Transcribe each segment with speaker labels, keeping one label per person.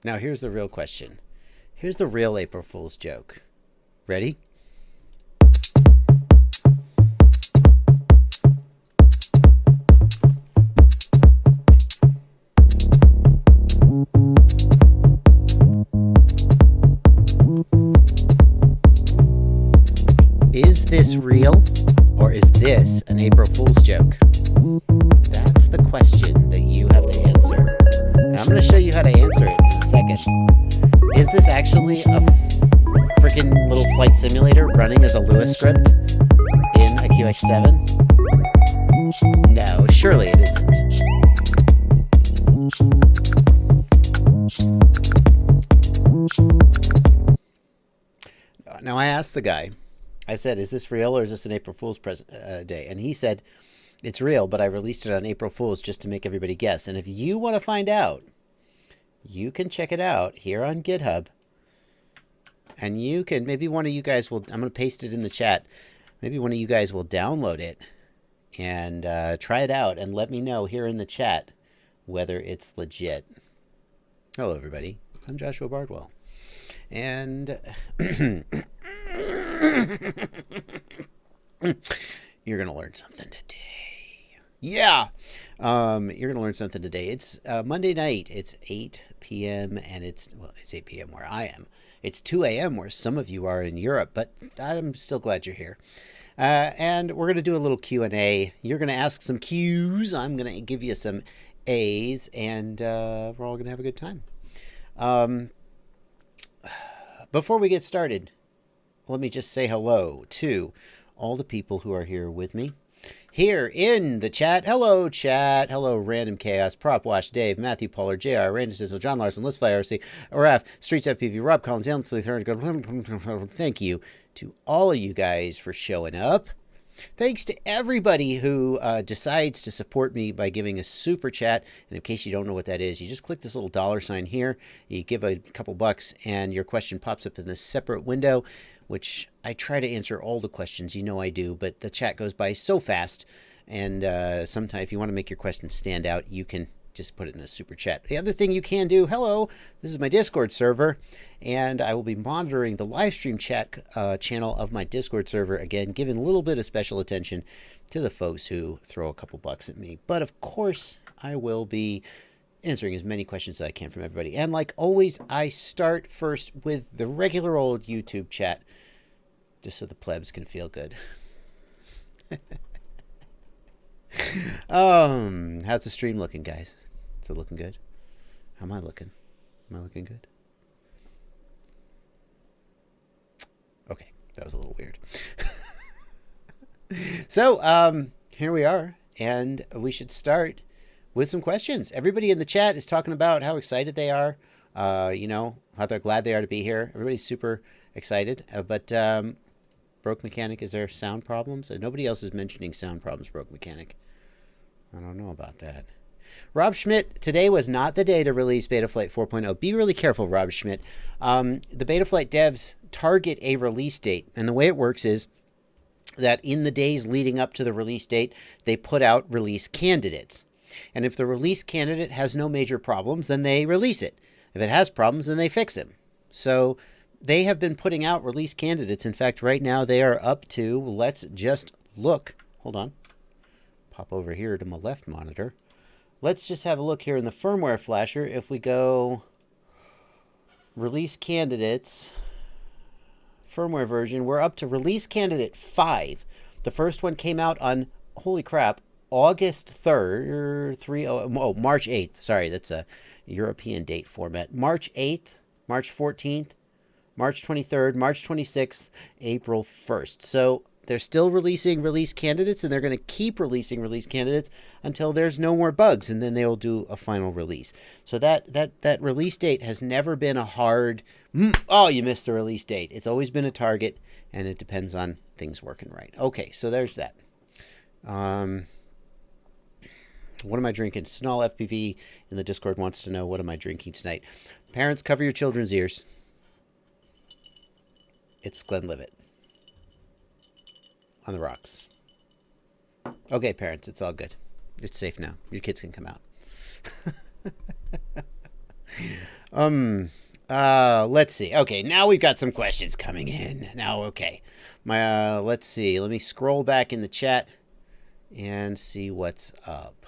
Speaker 1: Now, here's the real question. Here's the real April Fool's joke. Ready? Is this real, or is this an April Fool's joke? That's the question that you have to answer. And I'm going to show you how to answer it in a second. Is this actually a freaking little flight simulator running as a Lewis script in a QX7? No, surely it isn't. Now, I asked the guy, I said, is this real or is this an April Fool's day? And he said, it's real, but I released it on April Fool's just to make everybody guess. And if you want to find out, you can check it out here on GitHub. And you can, maybe one of you guys will, I'm going to paste it in the chat. Maybe one of you guys will download it and try it out and let me know here in the chat whether it's legit. Hello, everybody. I'm Joshua Bardwell. And you're going to learn something today. Yeah. You're going to learn something today. It's Monday night. It's 8 p.m. and it's 8 p.m. where I am. It's 2 a.m. where some of you are in Europe, but I'm still glad you're here. And we're going to do a little Q&A. You're going to ask some Q's. I'm going to give you some A's, and we're all going to have a good time. Before we get started, let me just say hello to all the people who are here with me. Here in the chat. Hello, chat. Hello, Random Chaos, Prop Wash, Dave, Matthew Pollard, JR, Randy Sizzle, John Larson, Listfly RC, Raf, Streets FPV, Rob Collins, Alan Sleuth. Thank you to all of you guys for showing up. Thanks to everybody who decides to support me by giving a super chat. And in case you don't know what that is, you just click this little $ here. You give a couple bucks and your question pops up in this separate window, which I try to answer all the questions. You know I do, but the chat goes by so fast. And sometimes if you want to make your question stand out, you can just put it in a super chat. The other thing you can do, hello, this is my Discord server, and I will be monitoring the Livestream chat channel of my Discord server, again, giving a little bit of special attention to the folks who throw a couple bucks at me. But of course, I will be answering as many questions as I can from everybody. And like always, I start first with the regular old YouTube chat, just so the plebs can feel good. How's the stream looking, guys? Is it looking good? How am I looking? Am I looking good? Okay, that was a little weird. So, here we are, and we should start with some questions. Everybody in the chat is talking about how excited they are, you know, how they're glad they are to be here. Everybody's super excited, but Broke Mechanic, is there sound problems? Nobody else is mentioning sound problems, Broke Mechanic. I don't know about that. Rob Schmidt, today was not the day to release Betaflight 4.0. Be really careful, Rob Schmidt. The Betaflight devs target a release date, and the way it works is that in the days leading up to the release date, they put out release candidates. And if the release candidate has no major problems, then they release it. If it has problems, then they fix them. So they have been putting out release candidates. In fact, right now they are up to, let's just look. Hold on. Pop over here to my left monitor. Let's just have a look here in the firmware flasher. If we go release candidates, firmware version, we're up to release candidate 5. The first one came out on, holy crap, August 3rd, March 8th. Sorry, that's a European date format. March 8th, March 14th, March 23rd, March 26th, April 1st. So they're still releasing release candidates, and they're going to keep releasing release candidates until there's no more bugs, and then they will do a final release. So that release date has never been a hard, oh, you missed the release date. It's always been a target, and it depends on things working right. Okay, so there's that. What am I drinking? Snall FPV in the Discord wants to know, what am I drinking tonight? Parents, cover your children's ears. It's Glenlivet. On the rocks. Okay, parents, it's all good. It's safe now. Your kids can come out. Let's see. Okay, now we've got some questions coming in. Now, okay. Let's see. Let me scroll back in the chat and see what's up.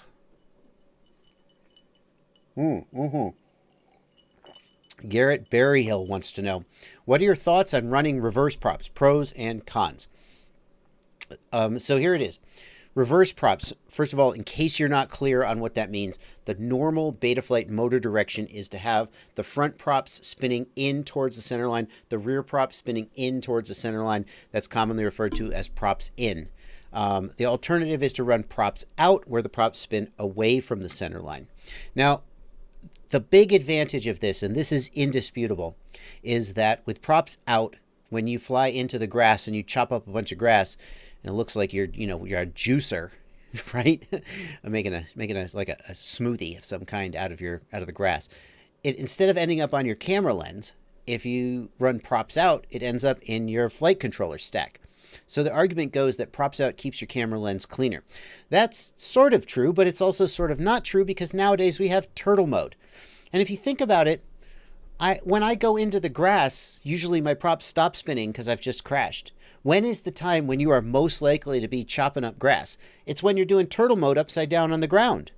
Speaker 1: Garrett Berryhill wants to know, what are your thoughts on running reverse props, pros and cons? So here it is. Reverse props. First of all, in case you're not clear on what that means, the normal Betaflight motor direction is to have the front props spinning in towards the center line, the rear props spinning in towards the center line. That's commonly referred to as props in. The alternative is to run props out, where the props spin away from the center line. Now, the big advantage of this, and this is indisputable, is that with props out, when you fly into the grass and you chop up a bunch of grass, and it looks like you're a juicer, right? making a smoothie of some kind out of the grass. Instead of ending up on your camera lens, if you run props out, it ends up in your flight controller stack. So the argument goes that props out keeps your camera lens cleaner. That's sort of true, but it's also sort of not true, because nowadays we have turtle mode. And if you think about it, when I go into the grass, usually my props stop spinning because I've just crashed. When is the time when you are most likely to be chopping up grass? It's when you're doing turtle mode upside down on the ground.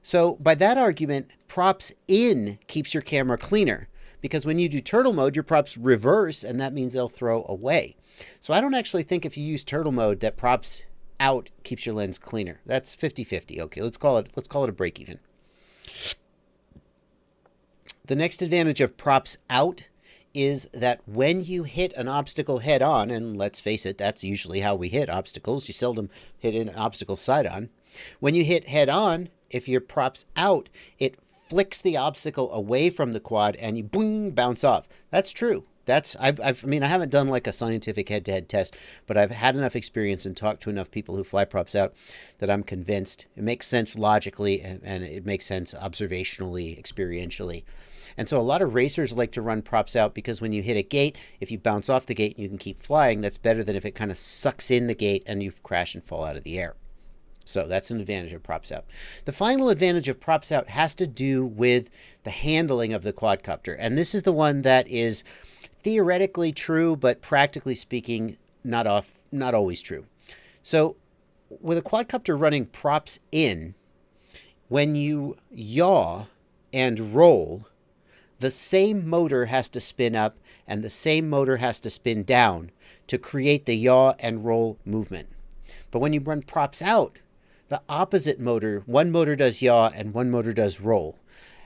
Speaker 1: So by that argument, props in keeps your camera cleaner, because when you do turtle mode, your props reverse, and that means they'll throw away. So I don't actually think if you use turtle mode that props out keeps your lens cleaner. That's 50-50. Okay, let's call it a break even. The next advantage of props out is that when you hit an obstacle head on, and let's face it, that's usually how we hit obstacles. You seldom hit an obstacle side on. When you hit head on, if your props out, it flicks the obstacle away from the quad and you boom, bounce off. That's true. I haven't done like a scientific head-to-head test, but I've had enough experience and talked to enough people who fly props out that I'm convinced it makes sense logically, and it makes sense observationally, experientially. And so a lot of racers like to run props out, because when you hit a gate, if you bounce off the gate and you can keep flying, that's better than if it kind of sucks in the gate and you crash and fall out of the air. So that's an advantage of props out. The final advantage of props out has to do with the handling of the quadcopter. And this is the one that is theoretically true, but practically speaking, not always true. So with a quadcopter running props in, when you yaw and roll, the same motor has to spin up and the same motor has to spin down to create the yaw and roll movement. But when you run props out, the opposite motor, one motor does yaw and one motor does roll.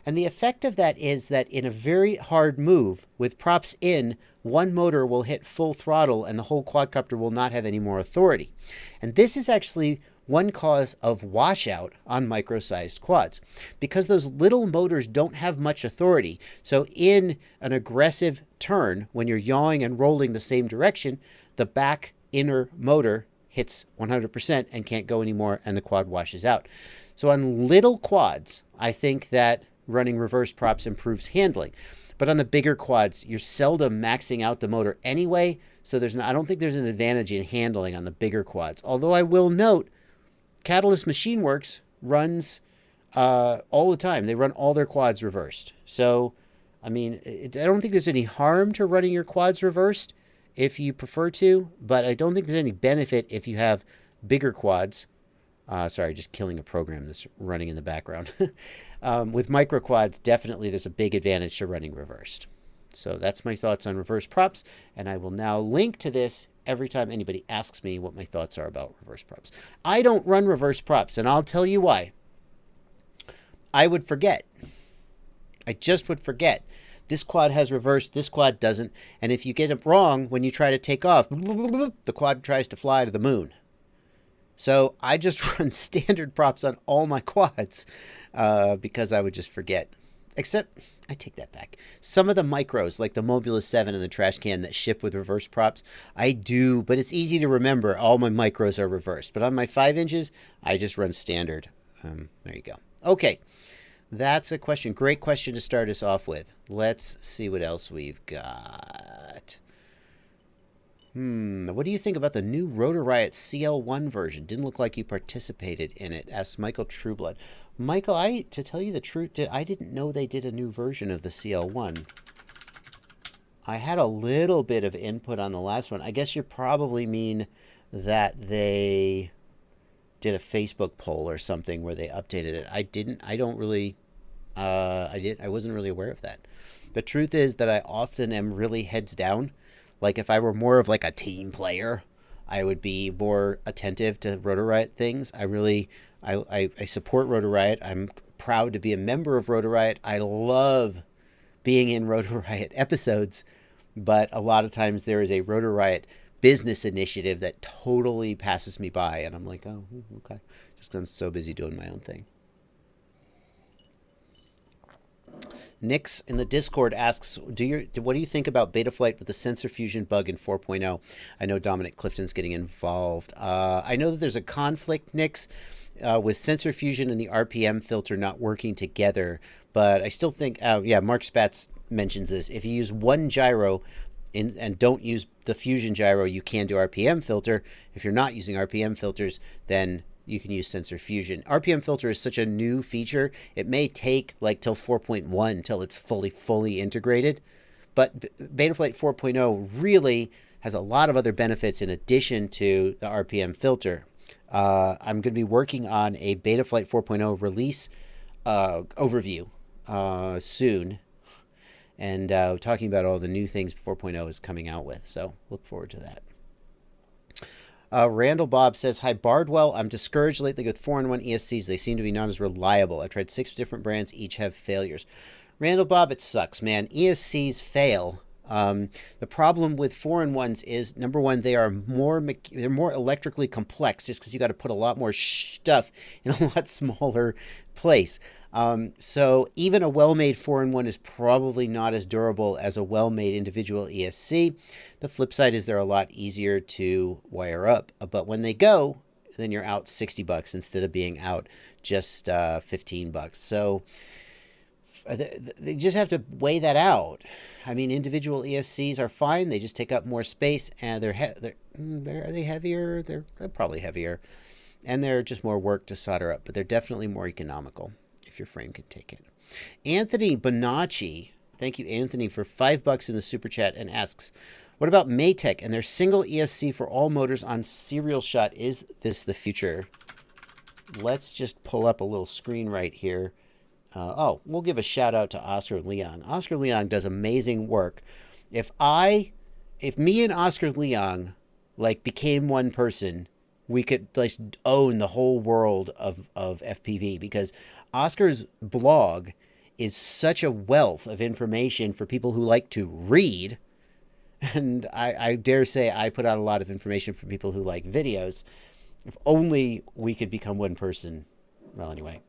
Speaker 1: And the effect of that is that in a very hard move with props in, one motor will hit full throttle and the whole quadcopter will not have any more authority. And this is actually one cause of washout on micro-sized quads, because those little motors don't have much authority. So in an aggressive turn, when you're yawing and rolling the same direction, the back inner motor hits 100% and can't go anymore, and the quad washes out. So on little quads, I think that running reverse props improves handling. But on the bigger quads, you're seldom maxing out the motor anyway, so I don't think there's an advantage in handling on the bigger quads. Although I will note, Catalyst Machine Works runs all the time. They run all their quads reversed. So, I mean, I don't think there's any harm to running your quads reversed if you prefer to, but I don't think there's any benefit if you have bigger quads. Sorry, just killing a program that's running in the background. With micro quads, definitely there's a big advantage to running reversed. So that's my thoughts on reverse props, and I will now link to this every time anybody asks me what my thoughts are about reverse props. I don't run reverse props, and I'll tell you why. I would forget. I just would forget. This quad has reverse, this quad doesn't, and if you get it wrong when you try to take off, the quad tries to fly to the moon. So I just run standard props on all my quads because I would just forget. Except, I take that back. Some of the micros, like the Mobula 7 and the trash can that ship with reverse props, I do, but it's easy to remember. All my micros are reversed. But on my 5 inches, I just run standard. There you go. Okay, that's a question. Great question to start us off with. Let's see what else we've got. What do you think about the new Rotor Riot CL1 version? Didn't look like you participated in it, asks Michael Trueblood. Michael, to tell you the truth, I didn't know they did a new version of the CL1. I had a little bit of input on the last one. I guess you probably mean that they did a Facebook poll or something where they updated it. I wasn't really aware of that. The truth is that I often am really heads down. Like if I were more of like a team player, I would be more attentive to Rotor Riot things. I support Rotor Riot. I'm proud to be a member of Rotor Riot. I love being in Rotor Riot episodes, but a lot of times there is a Rotor Riot business initiative that totally passes me by, and I'm like, oh, okay. Just 'cause I'm so busy doing my own thing. Nix in the Discord asks, what do you think about Betaflight with the sensor fusion bug in 4.0? I know Dominic Clifton's getting involved. I know that there's a conflict, Nix, with sensor fusion and the RPM filter not working together, but I still think, Mark Spatz mentions this. If you use one gyro and don't use the fusion gyro, you can do RPM filter. If you're not using RPM filters, then you can use sensor fusion. RPM filter is such a new feature. It may take like till 4.1 till it's fully integrated. But Betaflight 4.0 really has a lot of other benefits in addition to the RPM filter. I'm going to be working on a Betaflight 4.0 release overview soon. And talking about all the new things 4.0 is coming out with. So look forward to that. Randall Bob says, hi, Bardwell. I'm discouraged lately with 4-in-1 ESCs. They seem to be not as reliable. I've tried 6 different brands. Each have failures. Randall Bob, it sucks, man. ESCs fail. The problem with 4-in-1s is, number one, they're more electrically complex just because you got to put a lot more stuff in a lot smaller place. So even a well-made 4-in-1 is probably not as durable as a well-made individual ESC. The flip side is they're a lot easier to wire up. But when they go, then you're out $60 instead of being out just $15. So they just have to weigh that out. I mean, individual ESCs are fine. They just take up more space, and are they heavier? They're probably heavier, and they're just more work to solder up. But they're definitely more economical if your frame can take it. Anthony Bonacci, thank you, Anthony, for $5 in the super chat, and asks, what about Maytech and their single ESC for all motors on serial shot? Is this the future? Let's just pull up a little screen right here. We'll give a shout out to Oscar Leong. Oscar Leong does amazing work. If me and Oscar Leong became one person, we could own the whole world of FPV, because Oscar's blog is such a wealth of information for people who like to read. And I dare say I put out a lot of information for people who like videos. If only we could become one person. Well, anyway,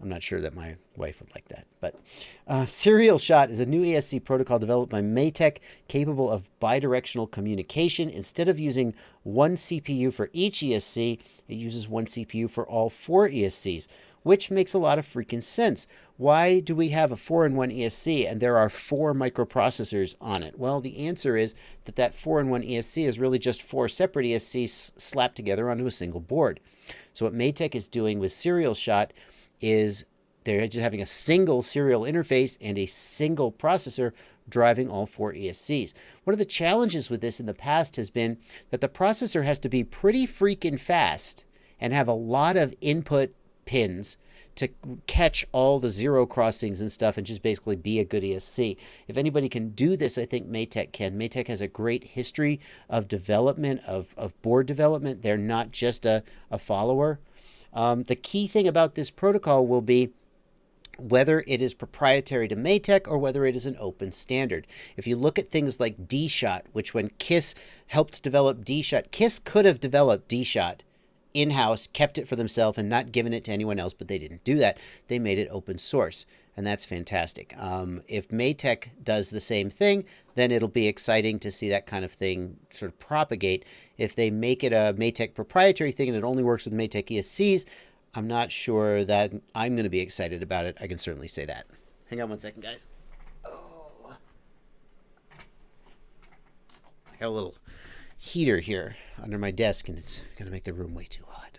Speaker 1: I'm not sure that my wife would like that. But Serial Shot is a new ESC protocol developed by Maytech capable of bidirectional communication. Instead of using one CPU for each ESC, it uses one CPU for all 4 ESCs, which makes a lot of freaking sense. Why do we have a 4-in-1 ESC and there are 4 microprocessors on it? Well, the answer is that 4-in-1 ESC is really just 4 separate ESCs slapped together onto a single board. So what Maytech is doing with Serial Shot is they're just having a single serial interface and a single processor driving all 4 ESCs. One of the challenges with this in the past has been that the processor has to be pretty freaking fast and have a lot of input pins to catch all the zero crossings and stuff and just basically be a good ESC. If anybody can do this, I think Matek can. Matek has a great history of development, of board development. They're not just a follower. The key thing about this protocol will be whether it is proprietary to Matek or whether it is an open standard. If you look at things like D-Shot, which when KISS helped develop D-Shot, KISS could have developed D-Shot in-house, kept it for themselves, and not given it to anyone else, but they didn't do that. They made it open source, and that's fantastic. If Matek does the same thing, then it'll be exciting to see that kind of thing sort of propagate. If they make it a Matek proprietary thing and it only works with Matek ESCs, I'm not sure that I'm going to be excited about it. I can certainly say that. Hang on one second, guys. Oh. I got a little heater here under my desk, and it's going to make the room way too hot.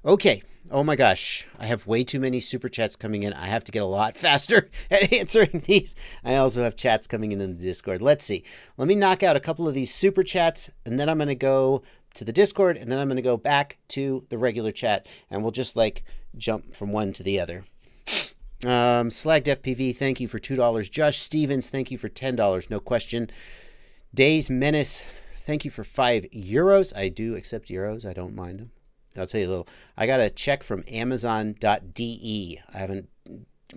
Speaker 1: Okay. Oh my gosh. I have way too many super chats coming in. I have to get a lot faster at answering these. I also have chats coming in the Discord. Let's see. Let me knock out a couple of these super chats, and then I'm going to go to the Discord, and then I'm going to go back to the regular chat, and we'll just like jump from one to the other. Slagged FPV, thank you for $2. Josh Stevens, thank you for $10. No question. Days Menace, thank you for €5. I do accept euros. I don't mind them. I'll tell you a little. I got a check from Amazon.de. I have a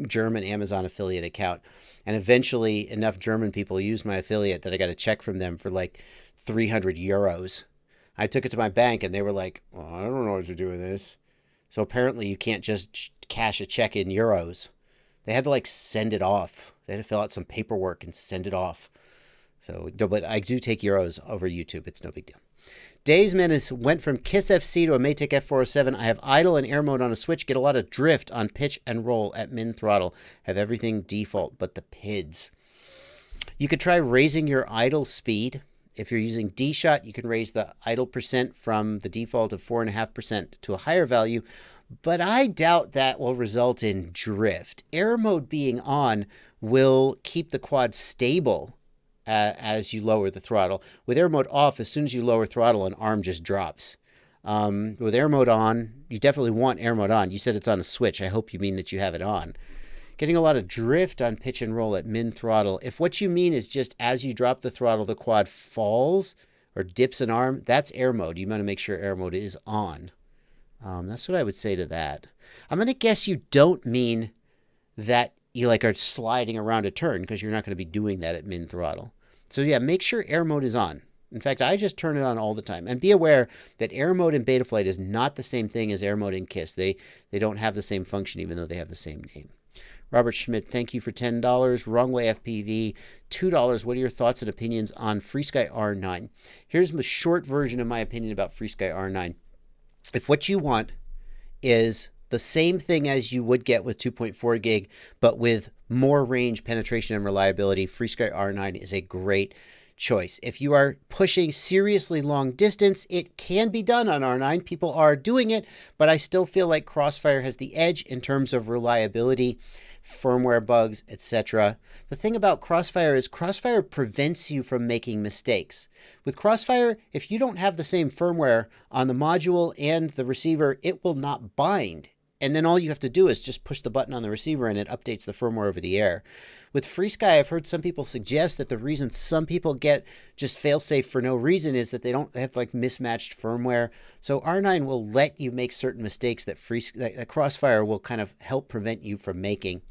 Speaker 1: German Amazon affiliate account, and eventually enough German people used my affiliate that I got a check from them for like €300. I took it to my bank, and they were like, well, I don't know what to do with this. So apparently you can't just cash a check in euros. They had to like send it off. They had to fill out some paperwork and send it off. So, but I do take euros over YouTube. It's no big deal. Days Menace went from KISS FC to a Matek F407. I have idle and air mode on a switch. Get a lot of drift on pitch and roll at min throttle. Have everything default but the PIDs. You could try raising your idle speed. If you're using D-Shot, you can raise the idle percent from the default of 4.5% to a higher value, but I doubt that will result in drift. Air mode being on will keep the quad stable as you lower the throttle. With air mode off, as soon as you lower throttle, an arm just drops. With air mode on, you definitely want air mode on. You said it's on a switch. I hope you mean that you have it on. Getting a lot of drift on pitch and roll at min throttle. If what you mean is just as you drop the throttle, the quad falls or dips an arm, that's air mode. You want to make sure air mode is on. That's what I would say to that. I'm going to guess you don't mean that you like are sliding around a turn, because you're not going to be doing that at min throttle. So yeah, make sure air mode is on. In fact, I just turn it on all the time. And be aware that air mode in Betaflight is not the same thing as air mode in KISS. They don't have the same function, even though they have the same name. Robert Schmidt, thank you for $10. Wrong Way FPV, $2. What are your thoughts and opinions on FreeSky R9? Here's the short version of my opinion about FreeSky R9. If what you want is the same thing as you would get with 2.4 gig, but with more range, penetration, and reliability, FreeSky R9 is a great choice. If you are pushing seriously long distance, it can be done on R9. People are doing it, but I still feel like Crossfire has the edge in terms of reliability, firmware bugs, etc. The thing about Crossfire is Crossfire prevents you from making mistakes. With Crossfire, if you don't have the same firmware on the module and the receiver, it will not bind. And then all you have to do is just push the button on the receiver and it updates the firmware over the air. With FreeSky, I've heard some people suggest that the reason some people get just failsafe for no reason is that they have like mismatched firmware. So R9 will let you make certain mistakes that Crossfire will kind of help prevent you from making.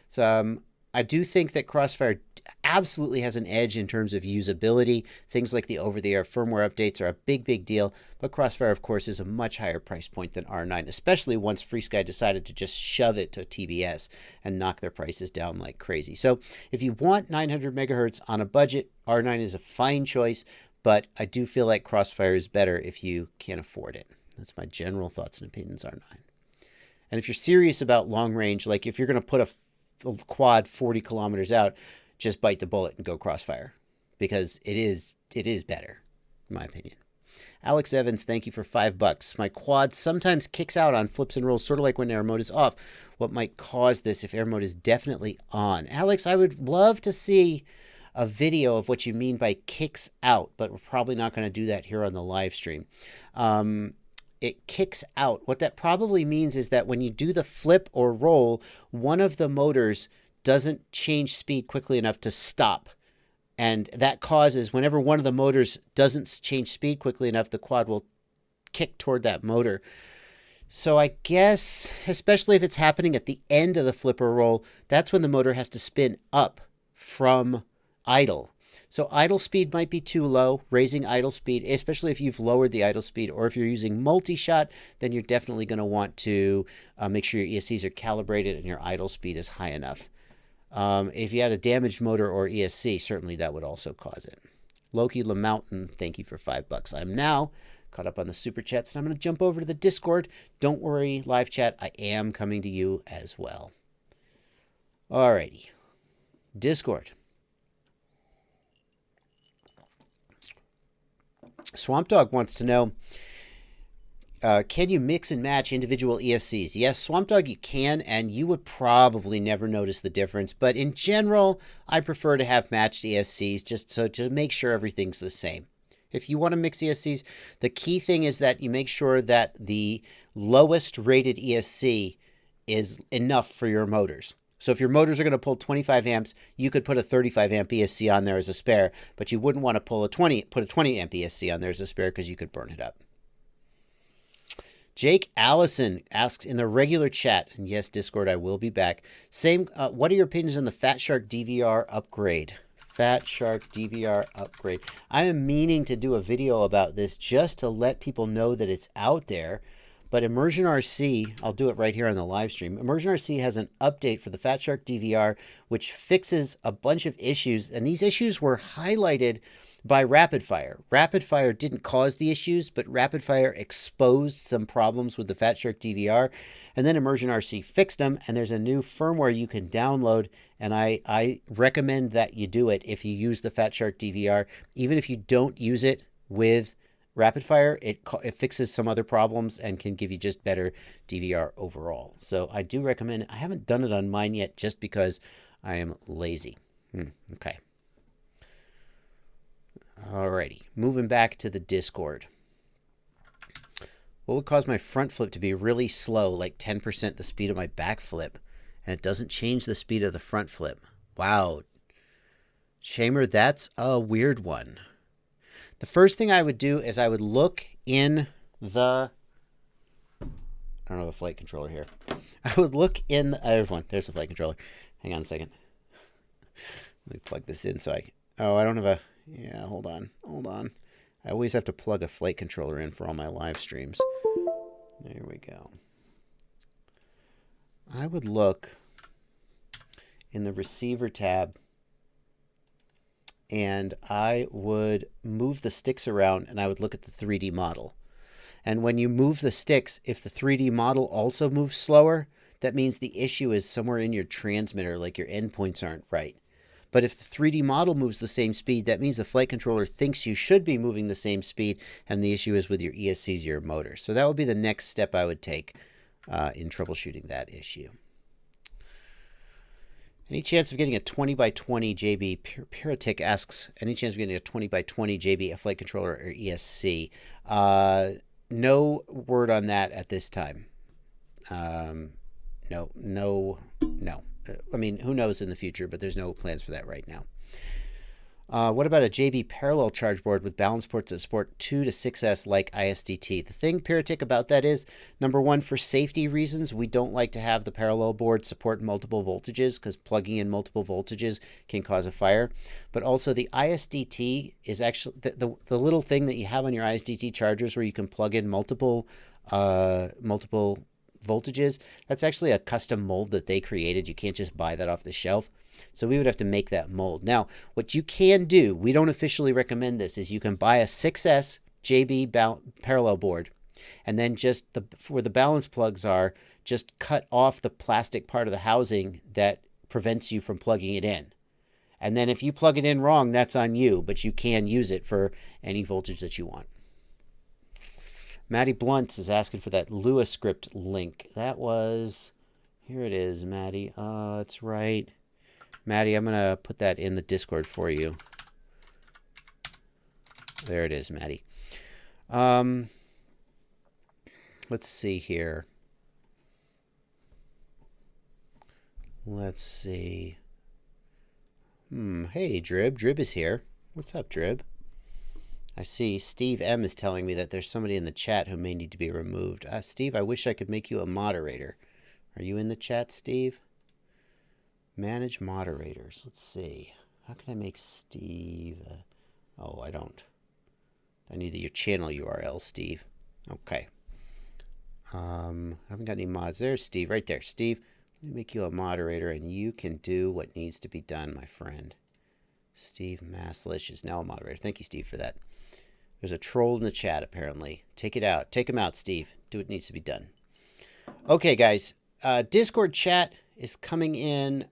Speaker 1: So I do think that Crossfire absolutely has an edge in terms of usability. Things like the over-the-air firmware updates are a big, big deal. But Crossfire, of course, is a much higher price point than R9, especially once FreeSky decided to just shove it to TBS and knock their prices down like crazy. So if you want 900 megahertz on a budget, R9 is a fine choice, but I do feel like Crossfire is better if you can't afford it. That's my general thoughts and opinions on R9. And if you're serious about long range, like if you're going to put a quad 40 kilometers out, just bite the bullet and go Crossfire, because it is better, in my opinion. Alex Evans, thank you for $5. My quad sometimes kicks out on flips and rolls, sort of like when air mode is off. What might cause this if air mode is definitely on? Alex, I would love to see a video of what you mean by kicks out, but we're probably not going to do that here on the live stream. it kicks out. What that probably means is that when you do the flip or roll, one of the motors doesn't change speed quickly enough to stop. And that causes, whenever one of the motors doesn't change speed quickly enough, the quad will kick toward that motor. So I guess, especially if it's happening at the end of the flip or roll, that's when the motor has to spin up from idle. So idle speed might be too low. Raising idle speed, especially if you've lowered the idle speed, or if you're using multi-shot, then you're definitely going to want to make sure your ESCs are calibrated and your idle speed is high enough. If you had a damaged motor or ESC, certainly that would also cause it. Loki LaMountain, thank you for $5. I'm now caught up on the super chats, and I'm going to jump over to the Discord. Don't worry, live chat, I am coming to you as well. Alrighty. Discord. Swamp Dog wants to know, can you mix and match individual ESCs? Yes, Swamp Dog, you can, and you would probably never notice the difference. But in general, I prefer to have matched ESCs just so to make sure everything's the same. If you want to mix ESCs, the key thing is that you make sure that the lowest rated ESC is enough for your motors. So if your motors are going to pull 25 amps, you could put a 35 amp ESC on there as a spare, but you wouldn't want to put a 20 amp ESC on there as a spare because you could burn it up. Jake Allison asks in the regular chat, and yes, Discord, I will be back. What are your opinions on the Fat Shark DVR upgrade? Fat Shark DVR upgrade. I am meaning to do a video about this just to let people know that it's out there. But Immersion RC, I'll do it right here on the live stream. Immersion RC has an update for the Fat Shark DVR, which fixes a bunch of issues. And these issues were highlighted by Rapid Fire. Rapid Fire didn't cause the issues, but Rapid Fire exposed some problems with the Fat Shark DVR. And then Immersion RC fixed them. And there's a new firmware you can download. And I recommend that you do it if you use the Fat Shark DVR. Even if you don't use it with Rapid Fire, it fixes some other problems and can give you just better DVR overall. So I do recommend it. I haven't done it on mine yet just because I am lazy. Okay. Alrighty. Moving back to the Discord. What would cause my front flip to be really slow, like 10% the speed of my back flip, and it doesn't change the speed of the front flip? Wow. Shamer, that's a weird one. The first thing I would do is I would look in the, I don't have a flight controller here. I would look in, there's one. There's a flight controller. Hang on a second. Let me plug this in so I don't have a, yeah, hold on. I always have to plug a flight controller in for all my live streams. There we go. I would look in the receiver tab, and I would move the sticks around, and I would look at the 3D model. And when you move the sticks, if the 3D model also moves slower, that means the issue is somewhere in your transmitter, like your endpoints aren't right. But if the 3D model moves the same speed, that means the flight controller thinks you should be moving the same speed, and the issue is with your ESCs, your motors. So that would be the next step I would take in troubleshooting that issue. Any chance of getting a 20 by 20 JB? Piratic asks, any chance of getting a 20 by 20 JB, a flight controller, or ESC? No word on that at this time. No. I mean, who knows in the future, but there's no plans for that right now. What about a JB parallel charge board with balance ports that support 2 to 6S like ISDT? The thing, Piratic, about that is, number one, for safety reasons, we don't like to have the parallel board support multiple voltages because plugging in multiple voltages can cause a fire. But also the ISDT is actually the little thing that you have on your ISDT chargers where you can plug in multiple voltages. That's actually a custom mold that they created. You can't just buy that off the shelf. So we would have to make that mold. Now, what you can do, we don't officially recommend this, is you can buy a 6S JB parallel board, and then just where the balance plugs are, just cut off the plastic part of the housing that prevents you from plugging it in. And then if you plug it in wrong, that's on you, but you can use it for any voltage that you want. Maddie Bluntz is asking for that Lua script link. That was, here it is, Maddie. It's right. Maddie, I'm going to put that in the Discord for you. There it is, Maddie. Let's see here. Let's see. Hey, Drib. Drib is here. What's up, Drib? I see Steve M is telling me that there's somebody in the chat who may need to be removed. Steve, I wish I could make you a moderator. Are you in the chat, Steve? Manage moderators. Let's see. How can I make Steve? Oh, I don't. I need your channel URL, Steve. Okay. I haven't got any mods. There's Steve, right there. Steve, let me make you a moderator, and you can do what needs to be done, my friend. Steve Maslish is now a moderator. Thank you, Steve, for that. There's a troll in the chat, apparently. Take it out. Take him out, Steve. Do what needs to be done. Okay, guys. Discord chat is coming in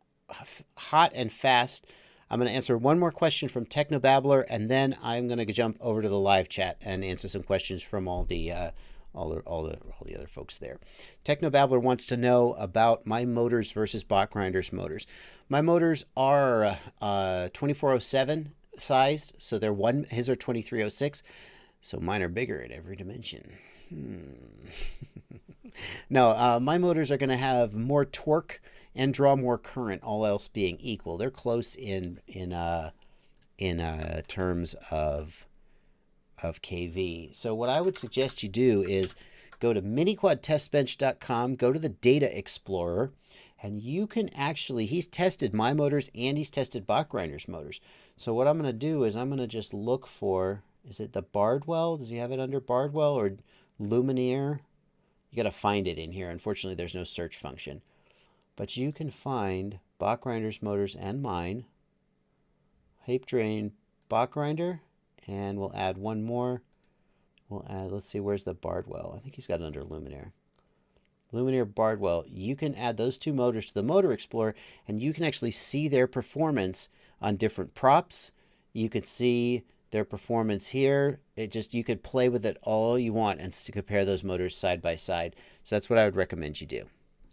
Speaker 1: hot and fast. I'm going to answer one more question from Technobabbler, and then I'm going to jump over to the live chat and answer some questions from all the other folks there. Technobabbler wants to know about my motors versus Bach Grinders motors. My motors are 2407 sized, so they're his are 2306, so mine are bigger in every dimension. No, my motors are going to have more torque and draw more current, all else being equal. They're close in terms of kV. So what I would suggest you do is go to miniquadtestbench.com, go to the Data Explorer, and you can actually, he's tested my motors and he's tested Bach Grinders motors. So what I'm going to do is I'm going to just look for, is it the Bardwell? Does he have it under Bardwell or Luminaire? You got to find it in here. Unfortunately, there's no search function. But you can find Bach Grinders motors and mine. Hape Drain Bach Grinder. And we'll add one more. We'll add, let's see, where's the Bardwell? I think he's got it under Luminaire. Luminaire Bardwell. You can add those two motors to the Motor Explorer, and you can actually see their performance on different props. You could see their performance here. You could play with it all you want and compare those motors side by side. So that's what I would recommend you do.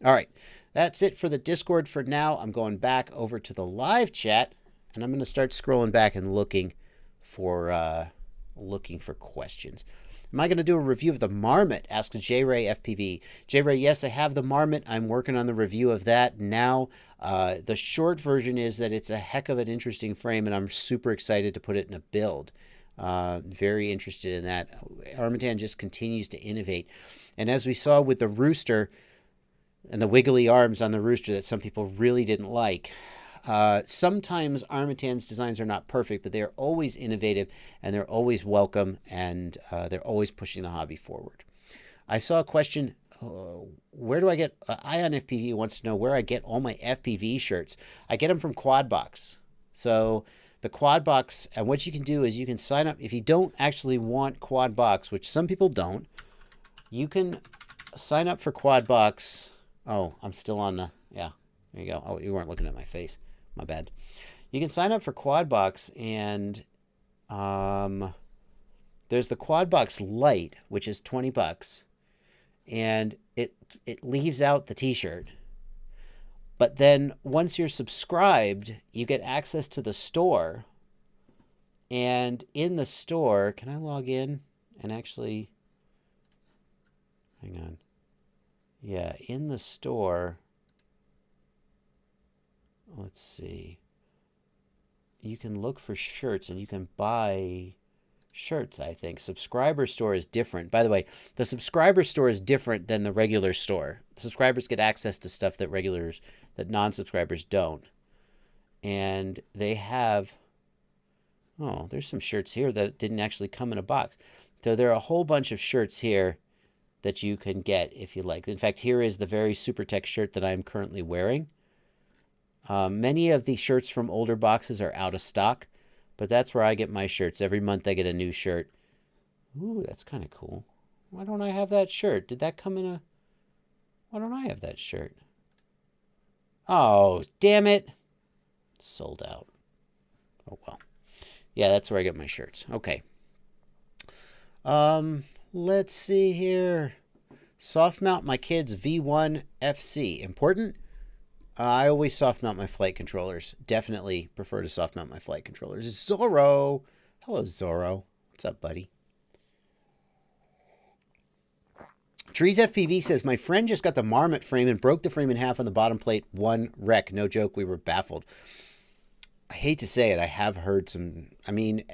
Speaker 1: All right, that's it for the Discord for now. I'm going back over to the live chat, and I'm going to start scrolling back and looking for questions. Am I going to do a review of the Marmot? Asks J-Ray FPV. J-Ray, yes, I have the Marmot. I'm working on the review of that now. The short version is that it's a heck of an interesting frame, and I'm super excited to put it in a build. Very interested in that. Armatan just continues to innovate. And as we saw with the Rooster and the wiggly arms on the Rooster that some people really didn't like, sometimes Armatan's designs are not perfect, but they are always innovative and they're always welcome, and they're always pushing the hobby forward. I saw a question, where do I get, Ion FPV wants to know where I get all my FPV shirts. I get them from Quadbox. So the Quadbox, and what you can do is you can sign up, if you don't actually want Quadbox, which some people don't, you can sign up for Quadbox. Oh, I'm still on the, yeah, there you go. Oh, you weren't looking at my face. My bad. You can sign up for Quadbox, and there's the Quadbox Lite, which is $20, and it leaves out the t-shirt. But then once you're subscribed, you get access to the store. And in the store, can I log in and actually, hang on. Yeah, in the store, let's see. You can look for shirts and you can buy shirts, I think. Subscriber store is different. By the way, the subscriber store is different than the regular store. Subscribers get access to stuff that non-subscribers don't. And they have, oh, there's some shirts here that didn't actually come in a box. So there are a whole bunch of shirts here that you can get if you like. In fact, here is the very Super Tech shirt that I'm currently wearing. Many of the shirts from older boxes are out of stock, but that's where I get my shirts. Every month I get a new shirt. Ooh, that's kind of cool. Why don't I have that shirt? Did that come in a... Why don't I have that shirt? Oh, damn it. Sold out. Oh, well. Yeah, that's where I get my shirts. Okay. Let's see here. Soft mount my kid's V1 FC. Important? I always soft mount my flight controllers. Definitely prefer to soft mount my flight controllers. Zorro. Hello, Zorro. What's up, buddy? Trees FPV says, my friend just got the Marmot frame and broke the frame in half on the bottom plate. One wreck. No joke, we were baffled. I hate to say it. I have heard some, I mean,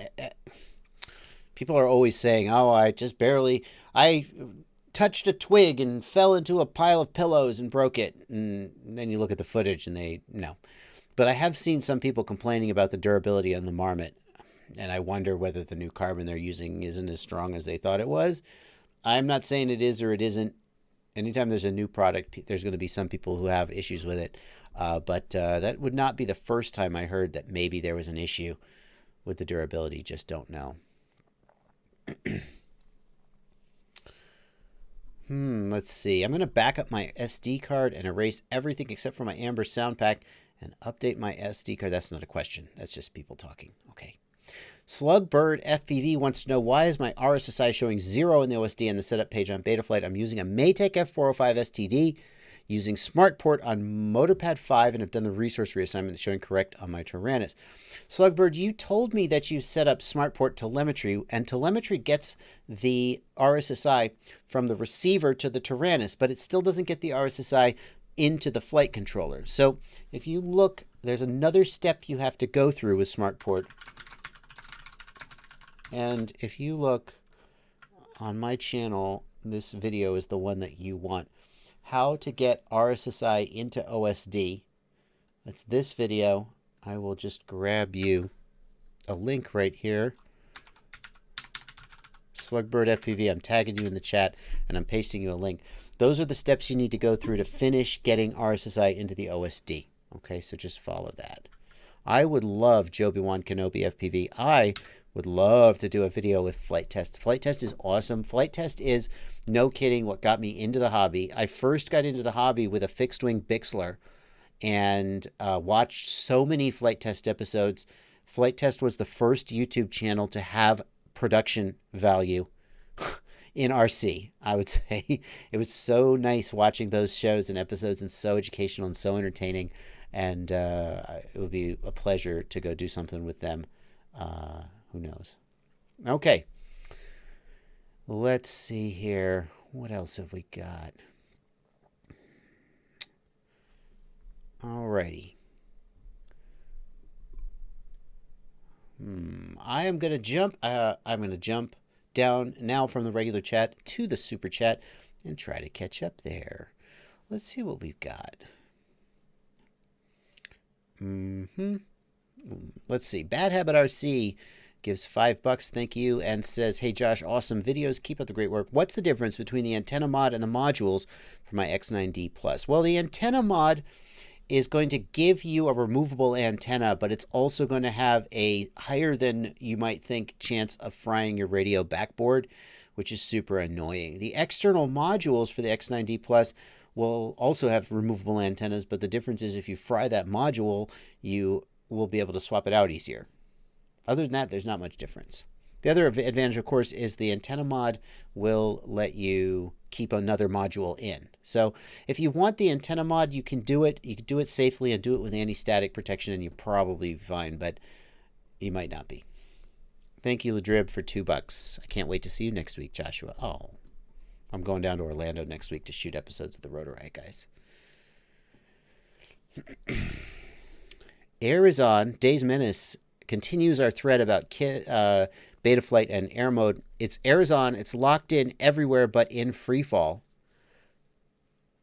Speaker 1: people are always saying, oh, I touched a twig and fell into a pile of pillows and broke it. And then you look at the footage and no. But I have seen some people complaining about the durability on the Marmot. And I wonder whether the new carbon they're using isn't as strong as they thought it was. I'm not saying it is or it isn't. Anytime there's a new product, there's going to be some people who have issues with it. But that would not be the first time I heard that maybe there was an issue with the durability. Just don't know. Let's see. I'm going to back up my SD card and erase everything except for my Amber sound pack and update my SD card. That's not a question. That's just people talking. Okay. Slugbird FPV wants to know, why is my RSSI showing 0 in the OSD on the setup page on Betaflight? I'm using a Maytech F405 STD, using SmartPort on MotorPad 5, and have done the resource reassignment. It's showing correct on my Tyrannus. Slugbird, you told me that you set up SmartPort telemetry, and telemetry gets the RSSI from the receiver to the Tyrannus, but it still doesn't get the RSSI into the flight controller. So if you look, there's another step you have to go through with SmartPort. And if you look on my channel, this video is the one that you want. How to get RSSI into OSD. That's this video. I will just grab you a link right here. Slugbird FPV, I'm tagging you in the chat and I'm pasting you a link. Those are the steps you need to go through to finish getting RSSI into the OSD. Okay, so just follow that. I would love Joby-Wan Kenobi FPV. I would love to do a video with Flight Test. Flight Test is awesome. Flight Test is, no kidding, what got me into the hobby. I first got into the hobby with a fixed wing Bixler and watched so many Flight Test episodes. Flight Test was the first YouTube channel to have production value in RC, I would say. It was so nice watching those shows and episodes, and so educational and so entertaining. And it would be a pleasure to go do something with them. Who knows? Okay. Let's see here. What else have we got? Alrighty. I'm going to jump down now from the regular chat to the super chat and try to catch up there. Let's see what we've got. Let's see. Bad Habit RC gives $5, thank you, and says, hey Josh, awesome videos, keep up the great work. What's the difference between the antenna mod and the modules for my X9D Plus? Well, the antenna mod is going to give you a removable antenna, but it's also going to have a higher than you might think chance of frying your radio backboard, which is super annoying. The external modules for the X9D Plus will also have removable antennas, but the difference is if you fry that module, you will be able to swap it out easier. Other than that, there's not much difference. The other advantage, of course, is the antenna mod will let you keep another module in. So if you want the antenna mod, you can do it. You can do it safely and do it with anti-static protection, and you're probably fine, but you might not be. Thank you, Ladrib, for $2. I can't wait to see you next week, Joshua. Oh, I'm going down to Orlando next week to shoot episodes of the Rotor Eye guys. Air is on. Days Menace continues our thread about Betaflight and air mode. It's air is on. It's locked in everywhere but in free fall.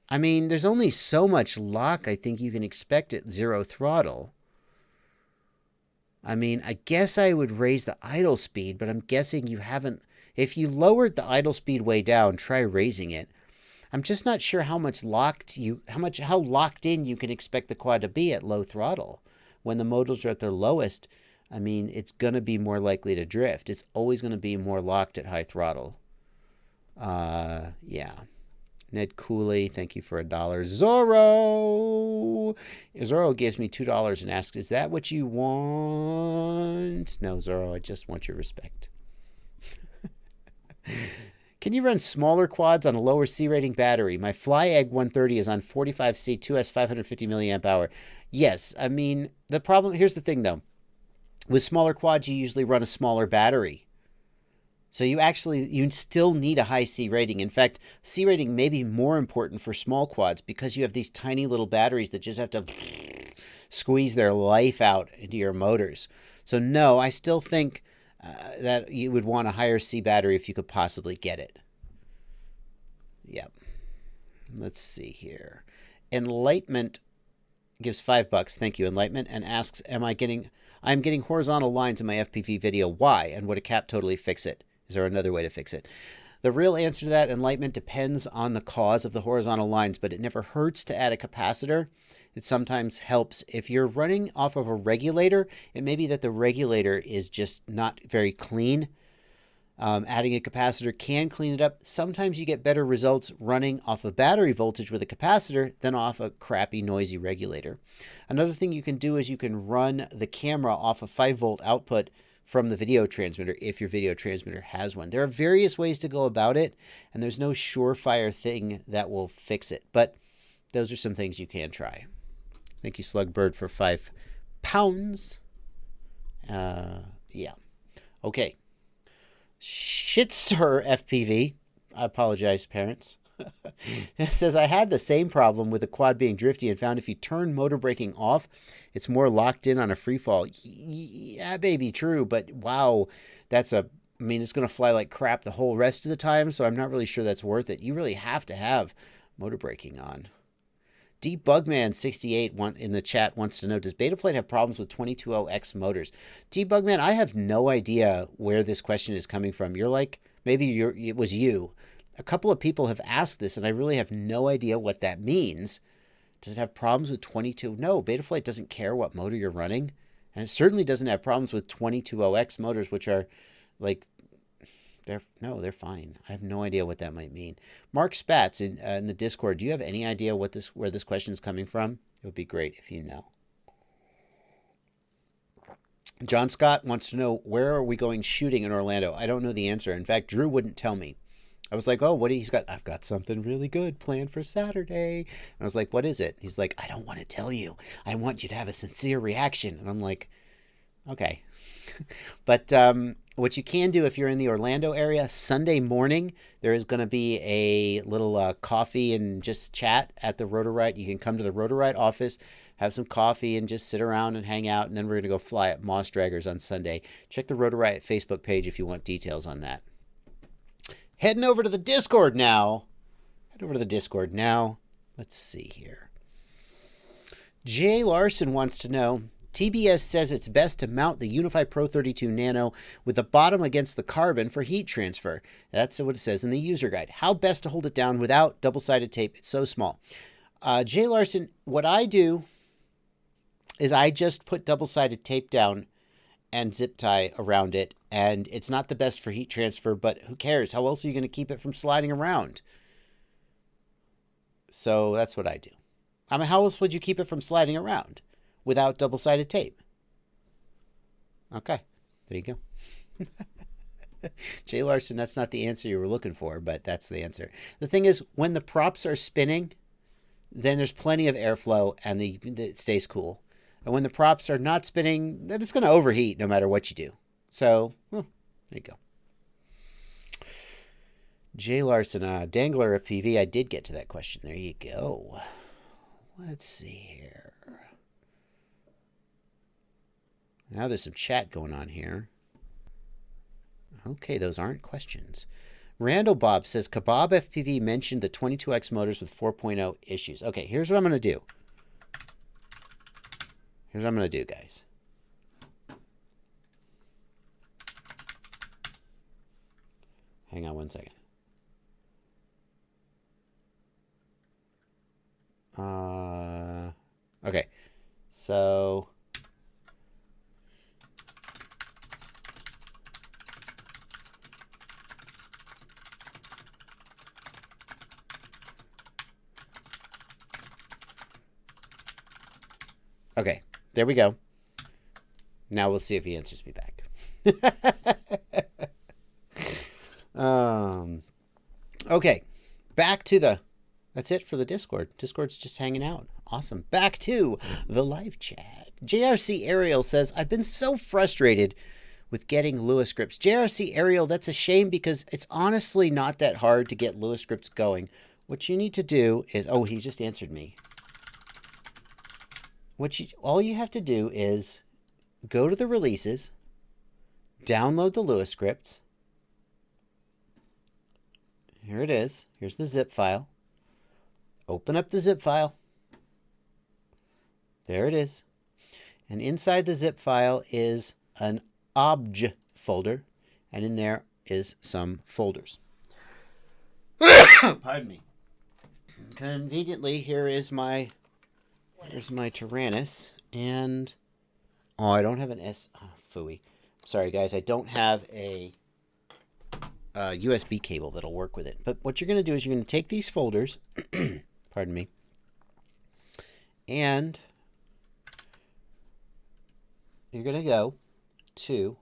Speaker 1: I mean, there's only so much lock I think you can expect at 0 throttle. I mean, I guess I would raise the idle speed, but I'm guessing you haven't. If you lowered the idle speed way down, try raising it. I'm just not sure how locked in you can expect the quad to be at low throttle. When the modals are at their lowest, I mean, it's going to be more likely to drift. It's always going to be more locked at high throttle. Yeah. Ned Cooley, thank you for $1. Zorro gives me $2 and asks, is that what you want? No, Zorro, I just want your respect. Can you run smaller quads on a lower C rating battery? My Fly Egg 130 is on 45C 2S 550 milliamp hour. Yes, I mean, the problem, here's the thing though. With smaller quads, you usually run a smaller battery. So you still need a high C rating. In fact, C rating may be more important for small quads because you have these tiny little batteries that just have to squeeze their life out into your motors. So no, I still think that you would want a higher C battery if you could possibly get it. Yep. Let's see here. Enlightenment gives $5. Thank you, Enlightenment, and asks, I'm getting horizontal lines in my FPV video. Why? And would a cap totally fix it? Is there another way to fix it? The real answer to that, Enlightenment, depends on the cause of the horizontal lines, but it never hurts to add a capacitor. It sometimes helps. If you're running off of a regulator, it may be that the regulator is just not very clean. Adding a capacitor can clean it up. Sometimes you get better results running off of battery voltage with a capacitor than off a crappy, noisy regulator. Another thing you can do is you can run the camera off a 5-volt output from the video transmitter if your video transmitter has one. There are various ways to go about it, and there's no surefire thing that will fix it. But those are some things you can try. Thank you, Slugbird, for £5. Yeah. Okay. Shitstar FPV. I apologize, parents. It says, I had the same problem with the quad being drifty and found if you turn motor braking off, it's more locked in on a free fall. Yeah, baby, true. But wow, it's going to fly like crap the whole rest of the time. So I'm not really sure that's worth it. You really have to have motor braking on. Debugman68 in the chat wants to know, does Betaflight have problems with 220X motors? Debugman, I have no idea where this question is coming from. You're like, maybe it was you. A couple of people have asked this, and I really have no idea what that means. Does it have problems with 22? No, Betaflight doesn't care what motor you're running. And it certainly doesn't have problems with 220X motors, which are like, they're fine. I have no idea what that might mean. Mark Spatz in the Discord, do you have any idea where this question is coming from? It would be great if you know. John Scott wants to know, where are we going shooting in Orlando? I don't know the answer. In fact, Drew wouldn't tell me. I was like, oh, what he's got? I've got something really good planned for Saturday. And I was like, what is it? He's like, I don't want to tell you. I want you to have a sincere reaction. And I'm like, okay. But what you can do if you're in the Orlando area, Sunday morning, there is going to be a little coffee and just chat at the Rotorite. You can come to the Rotorite office, have some coffee, and just sit around and hang out. And then we're going to go fly at Moss Draggers on Sunday. Check the Rotorite Facebook page if you want details on that. Heading over to the Discord now. Let's see here. Jay Larson wants to know, TBS says it's best to mount the Unify Pro 32 Nano with the bottom against the carbon for heat transfer. That's what it says in the user guide. How best to hold it down without double-sided tape? It's so small. Jay Larson, what I do is I just put double-sided tape down and zip tie around it, and it's not the best for heat transfer, but who cares? How else are you going to keep it from sliding around? So that's what I do. I mean, how else would you keep it from sliding around without double-sided tape? Okay, there you go. Jay Larson, that's not the answer you were looking for, but that's the answer. The thing is, when the props are spinning, then there's plenty of airflow and it stays cool. And when the props are not spinning, then it's going to overheat no matter what you do. So, there you go. Jay Larson, Dangler FPV, I did get to that question. There you go. Let's see here. Now there's some chat going on here. Okay, those aren't questions. Randall Bob says, Kebab FPV mentioned the 22X motors with 4.0 issues. Okay, here's what I'm going to do. Guys. Hang on one second. Okay. So okay, there we go. Now we'll see if he answers me back. Okay, back to that's it for the Discord. Discord's just hanging out. Awesome. Back to the live chat. JRC Ariel says, I've been so frustrated with getting Lewis grips. JRC Ariel, that's a shame because it's honestly not that hard to get Lewis grips going. What you need to do is, oh, he just answered me. All you have to do is go to the releases, download the Lewis scripts. Here it is. Here's the zip file. Open up the zip file. There it is. And inside the zip file is an obj folder, and in there is some folders. Pardon me. Conveniently, here's my Tyrannus, and oh, I don't have an phooey. Sorry, guys, I don't have a USB cable that'll work with it. But what you're going to do is you're going to take these folders, pardon me, and you're going to go to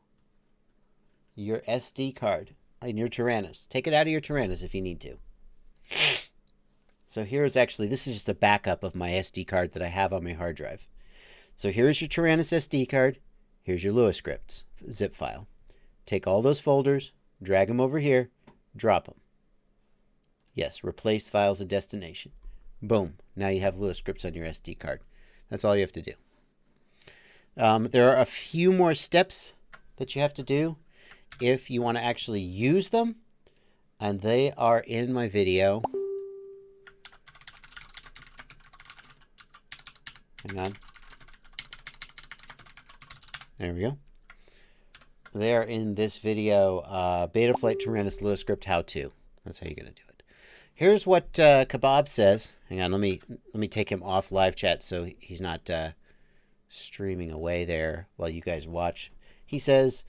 Speaker 1: your SD card in your Tyrannus. Take it out of your Tyrannus if you need to. So here is actually, this is just a backup of my SD card that I have on my hard drive. So here's your Tyrannus SD card. Here's your Lewis scripts zip file. Take all those folders, drag them over here, drop them. Yes, replace files and destination. Boom. Now you have Lewis scripts on your SD card. That's all you have to do. There are a few more steps that you have to do if you want to actually use them, and they are in my video. Hang on. There we go. They are in this video, Betaflight Tyrannus Lewis script how-to. That's how you're going to do it. Here's what Kebab says. Hang on, let me take him off live chat so he's not streaming away there while you guys watch. He says,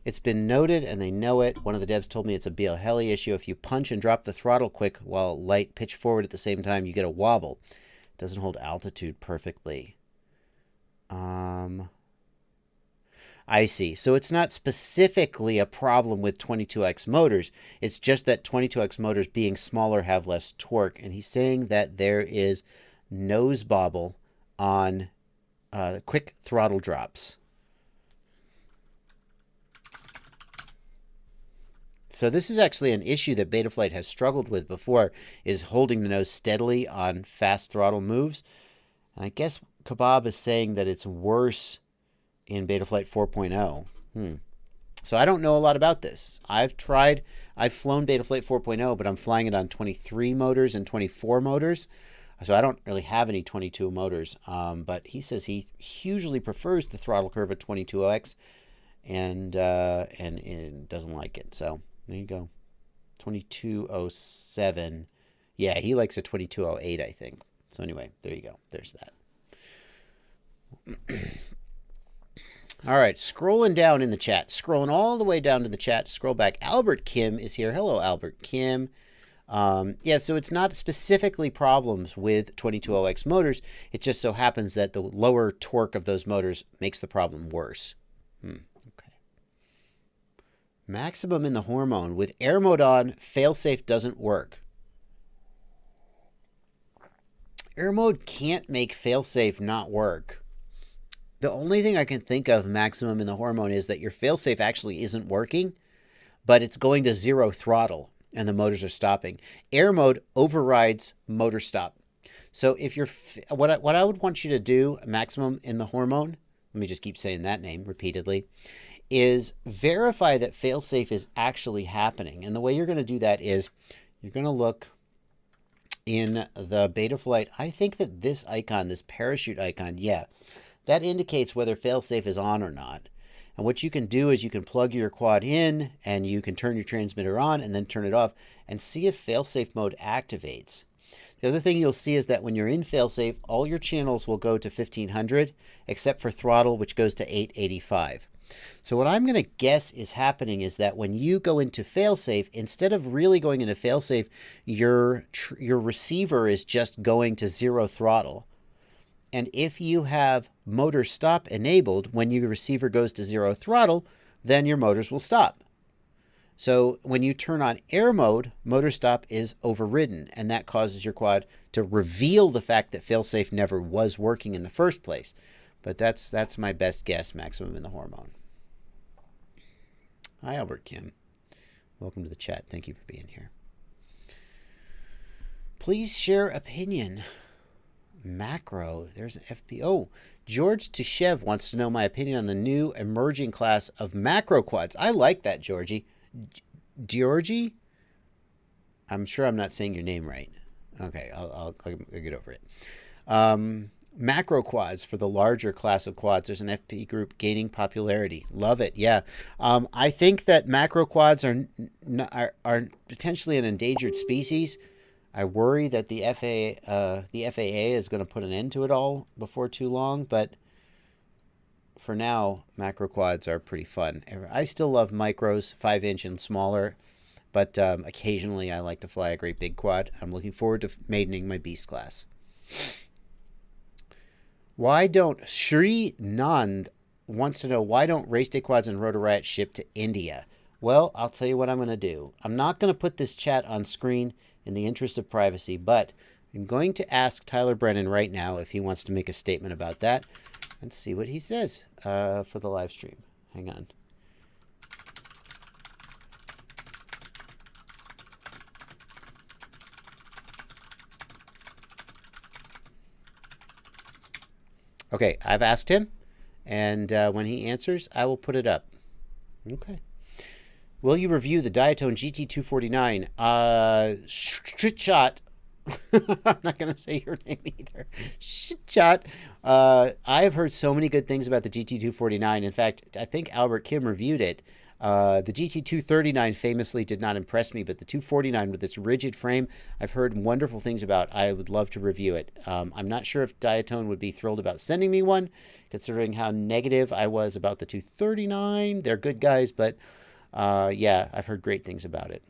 Speaker 1: it's been noted and they know it. One of the devs told me it's a BL Heli issue. If you punch and drop the throttle quick while light pitch forward at the same time, you get a wobble. It doesn't hold altitude perfectly. I see. So it's not specifically a problem with 22X motors. It's just that 22X motors being smaller have less torque. And he's saying that there is nose bobble on quick throttle drops. So this is actually an issue that Betaflight has struggled with before, is holding the nose steadily on fast throttle moves. And I guess Kebab is saying that it's worse in Betaflight 4.0. So I don't know a lot about this. I've flown Betaflight 4.0, but I'm flying it on 23 motors and 24 motors. So I don't really have any 22 motors. But he says he hugely prefers the throttle curve at 22X and doesn't like it. So there you go. 2207. Yeah, he likes a 2208, I think. So anyway, there you go. There's that. All right, scrolling down in the chat. Scrolling all the way down to the chat. Scroll back. Albert Kim is here. Hello, Albert Kim. Yeah, so it's not specifically problems with 2200X motors. It just so happens that the lower torque of those motors makes the problem worse. Okay. Maximum in the hormone. With air mode on, failsafe doesn't work. Air mode can't make failsafe not work. The only thing I can think of maximum in the hormone is that your failsafe actually isn't working, but it's going to zero throttle and the motors are stopping. Air mode overrides motor stop. So if you're, what I would want you to do, maximum in the hormone, let me just keep saying that name repeatedly, is verify that failsafe is actually happening. And the way you're going to do that is you're going to look in the Betaflight. I think that this icon, this parachute icon, yeah, that indicates whether failsafe is on or not. And what you can do is you can plug your quad in and you can turn your transmitter on and then turn it off and see if failsafe mode activates. The other thing you'll see is that when you're in failsafe, all your channels will go to 1500 except for throttle, which goes to 885. So what I'm going to guess is happening is that when you go into failsafe, instead of really going into failsafe, your receiver is just going to zero throttle. And if you have motor stop enabled, when your receiver goes to zero throttle, then your motors will stop. So when you turn on air mode, motor stop is overridden, and that causes your quad to reveal the fact that failsafe never was working in the first place. But that's my best guess, maximum in the hormone. Hi, Albert Kim. Welcome to the chat. Thank you for being here. Please share opinion. Macro. There's an FP. Oh, George Tushev wants to know my opinion on the new emerging class of macro quads. I like that, Georgie. Georgie? I'm sure I'm not saying your name right. Okay, I'll get over it. Macro quads for the larger class of quads. There's an FP group gaining popularity. Love it. Yeah. I think that macro quads are potentially an endangered species. I worry that the FAA is going to put an end to it all before too long, but for now, macro quads are pretty fun. I still love micros, 5-inch and smaller, but occasionally I like to fly a great big quad. I'm looking forward to maidening my Beast class. Why don't Shri Nand wants to know why don't race day quads and Rotor Riot ship to India? Well, I'll tell you what I'm going to do. I'm not going to put this chat on screen in the interest of privacy, but I'm going to ask Tyler Brennan right now if he wants to make a statement about that and see what he says for the live stream. Hang on. Okay, I've asked him, and when he answers, I will put it up. Okay. Will you review the Diatone GT249? Shitshot. I'm not going to say your name either. Shitshot. I've heard so many good things about the GT249. In fact, I think Albert Kim reviewed it. The GT239 famously did not impress me, but the 249 with its rigid frame, I've heard wonderful things about. I would love to review it. I'm not sure if Diatone would be thrilled about sending me one, considering how negative I was about the 239. They're good guys, but yeah, I've heard great things about it.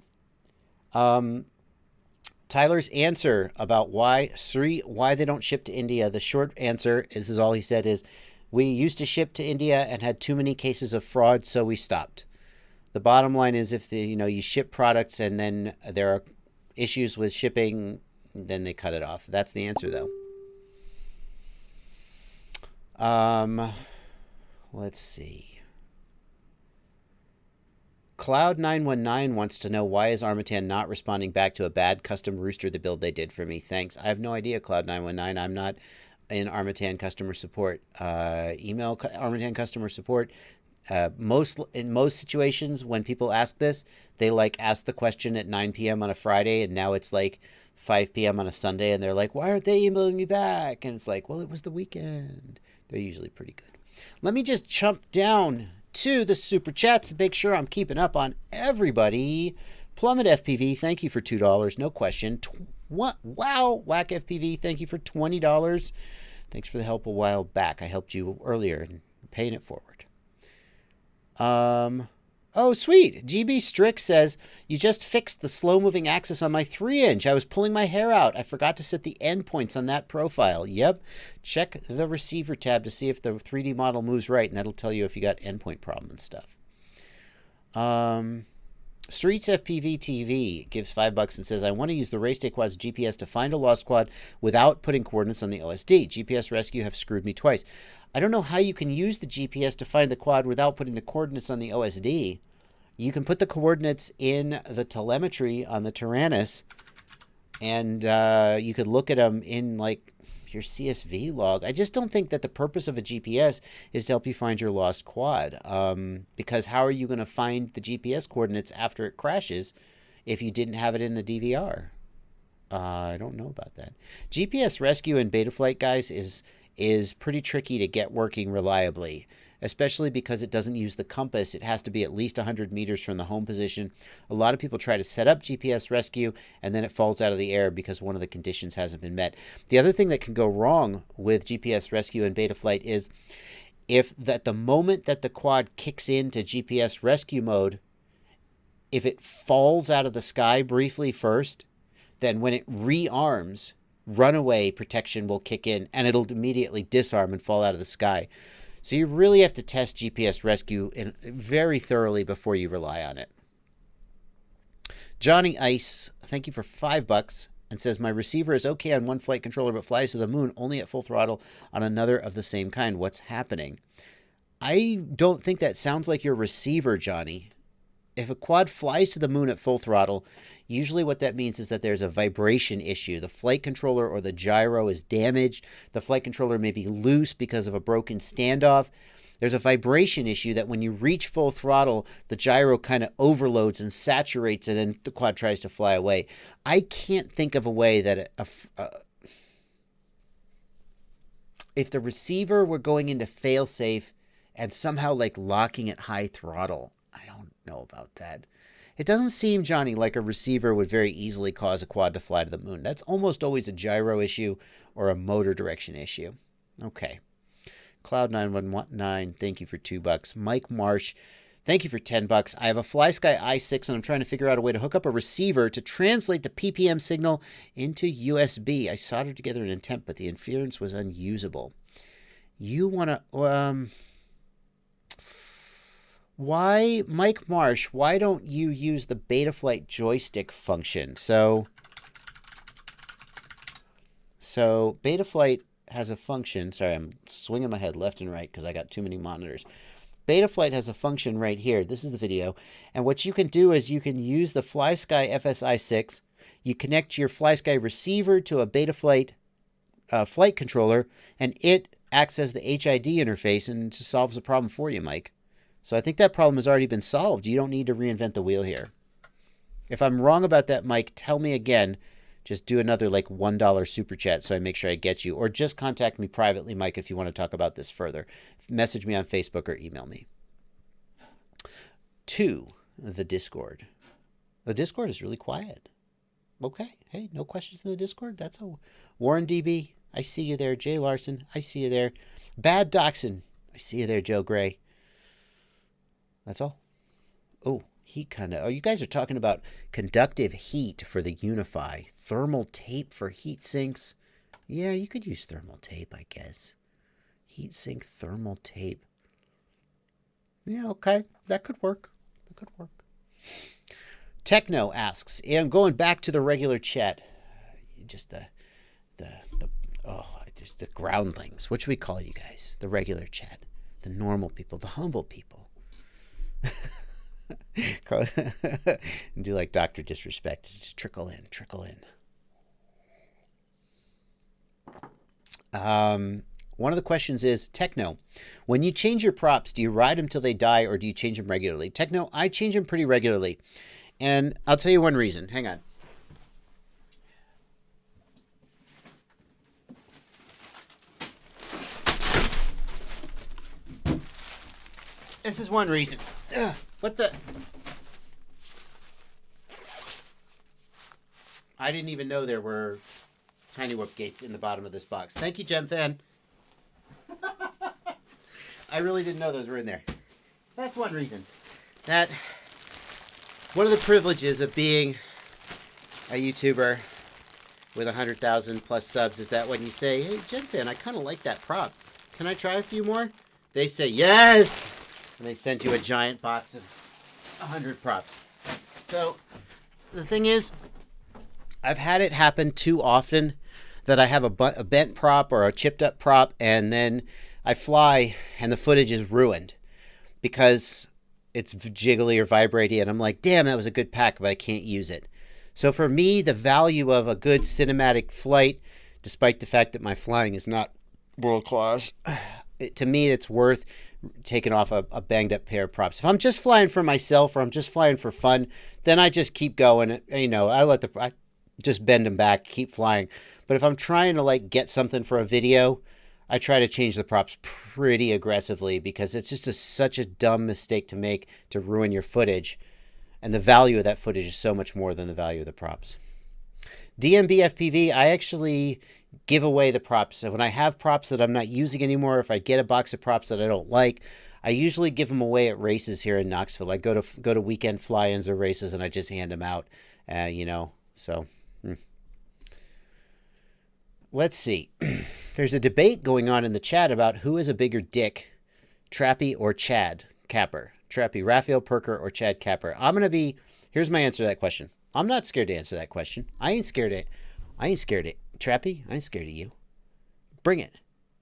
Speaker 1: Tyler's answer about why they don't ship to India. The short answer is all he said is, we used to ship to India and had too many cases of fraud, so we stopped. The bottom line is, if you ship products and then there are issues with shipping, then they cut it off. That's the answer, though. Let's see. Cloud919 wants to know, why is Armatan not responding back to a bad custom rooster the build they did for me? Thanks. I have no idea, Cloud919. I'm not in Armatan customer support. Email Armatan customer support. In most situations, when people ask this, they ask the question at 9 p.m. on a Friday, and now it's 5 p.m. on a Sunday, and they're like, why aren't they emailing me back? And it's well, it was the weekend. They're usually pretty good. Let me just jump down to the super chats to make sure I'm keeping up on everybody. Plummet FPV, thank you for $2, no question. Wow, Whack FPV, thank you for $20. Thanks for the help a while back. I helped you earlier and paying it forward. Oh, sweet. GB Strick says, you just fixed the slow-moving axis on my 3-inch. I was pulling my hair out. I forgot to set the endpoints on that profile. Yep. Check the receiver tab to see if the 3D model moves right, and that'll tell you if you got endpoint problem and stuff. Streets FPV TV gives $5 and says, I want to use the Race Day Quad's GPS to find a lost quad without putting coordinates on the OSD. GPS Rescue have screwed me twice. I don't know how you can use the GPS to find the quad without putting the coordinates on the OSD. You can put the coordinates in the telemetry on the Tyrannus, and you could look at them in your CSV log. I just don't think that the purpose of a GPS is to help you find your lost quad, because how are you going to find the GPS coordinates after it crashes if you didn't have it in the DVR? I don't know about that. GPS Rescue in Betaflight, guys, is pretty tricky to get working reliably, especially because it doesn't use the compass. It has to be at least 100 meters from the home position. A lot of people try to set up GPS Rescue, and then it falls out of the air because one of the conditions hasn't been met. The other thing that can go wrong with GPS Rescue and Betaflight is if at the moment that the quad kicks into GPS Rescue mode, if it falls out of the sky briefly first, then when it rearms, runaway protection will kick in, and it'll immediately disarm and fall out of the sky. So you really have to test GPS Rescue very thoroughly before you rely on it. Johnny Ice, thank you for $5, and says, my receiver is okay on one flight controller but flies to the moon only at full throttle on another of the same kind. What's happening? I don't think that sounds like your receiver, Johnny. if a quad flies to the moon at full throttle, usually what that means is that there's a vibration issue. The flight controller or the gyro is damaged. The flight controller may be loose because of a broken standoff. There's a vibration issue that when you reach full throttle, the gyro kind of overloads and saturates, and then the quad tries to fly away. I can't think of a way that if the receiver were going into failsafe and somehow like locking at high throttle, I don't know about that. It doesn't seem, Johnny, like a receiver would very easily cause a quad to fly to the moon. That's almost always a gyro issue or a motor direction issue. Okay. Cloud919, thank you for $2. Mike Marsh, thank you for $10. I have a FlySky i6 and I'm trying to figure out a way to hook up a receiver to translate the PPM signal into USB. I soldered together an intent, but the interference was unusable. You want to... why, Mike Marsh, why don't you use the Betaflight joystick function? So Betaflight has a function. Sorry, I'm swinging my head left and right because I got too many monitors. Betaflight has a function right here. This is the video. And what you can do is you can use the FlySky FSI6. You connect your FlySky receiver to a Betaflight flight controller, and it acts as the HID interface and solves the problem for you, Mike. So I think that problem has already been solved. You don't need to reinvent the wheel here. If I'm wrong about that, Mike, tell me again. Just do another like $1 super chat so I make sure I get you. Or just contact me privately, Mike, if you want to talk about this further. Message me on Facebook or email me. 2, the Discord. The Discord is really quiet. Okay. Hey, no questions in the Discord? That's a Warren DB. I see you there. Jay Larson. I see you there. Bad Dachshund. I see you there, Joe Gray. That's all. Oh, heat kind of. Oh, you guys are talking about conductive heat for the Unify. Thermal tape for heat sinks. Yeah, you could use thermal tape, I guess. Heat sink thermal tape. Yeah, okay. That could work. That could work. Techno asks, I'm going back to the regular chat. Just the groundlings. What should we call you guys? The regular chat. The normal people. The humble people. Do like Dr. Disrespect. Just trickle in, trickle in. One of the questions is, Techno, when you change your props, do you ride them till they die or do you change them regularly? Techno, I change them pretty regularly. And I'll tell you one reason. Hang on. This is one reason. Ugh, what the? I didn't even know there were tiny whoop gates in the bottom of this box. Thank you, Gem Fan. I really didn't know those were in there. That's one reason. That one of the privileges of being a YouTuber with 100,000 plus subs is that when you say, hey, Gem Fan, I kind of like that prop. Can I try a few more? They say, yes! And they send you a giant box of 100 props. So the thing is, I've had it happen too often that I have a bent prop or a chipped up prop, and then I fly and the footage is ruined because it's jiggly or vibrating, and I'm like, damn, that was a good pack, but I can't use it. So for me, the value of a good cinematic flight, despite the fact that my flying is not world class, to me, it's worth taking off a banged up pair of props. If I'm just flying for myself or I'm just flying for fun, then I just keep going. You know, I just bend them back, keep flying. But if I'm trying to like get something for a video, I try to change the props pretty aggressively because it's just such a dumb mistake to make to ruin your footage. And the value of that footage is so much more than the value of the props. DMB FPV, I actually give away the props. So when I have props that I'm not using anymore, if I get a box of props that I don't like, I usually give them away at races here in Knoxville. I go to weekend fly-ins or races and I just hand them out, you know, so. Let's see. There's a debate going on in the chat about who is a bigger dick, Trappy or Chad Capper. Trappy, Raphael Perker or Chad Capper. Here's my answer to that question. I'm not scared to answer that question. I ain't scared of it. Trappy, I ain't scared of you. Bring it.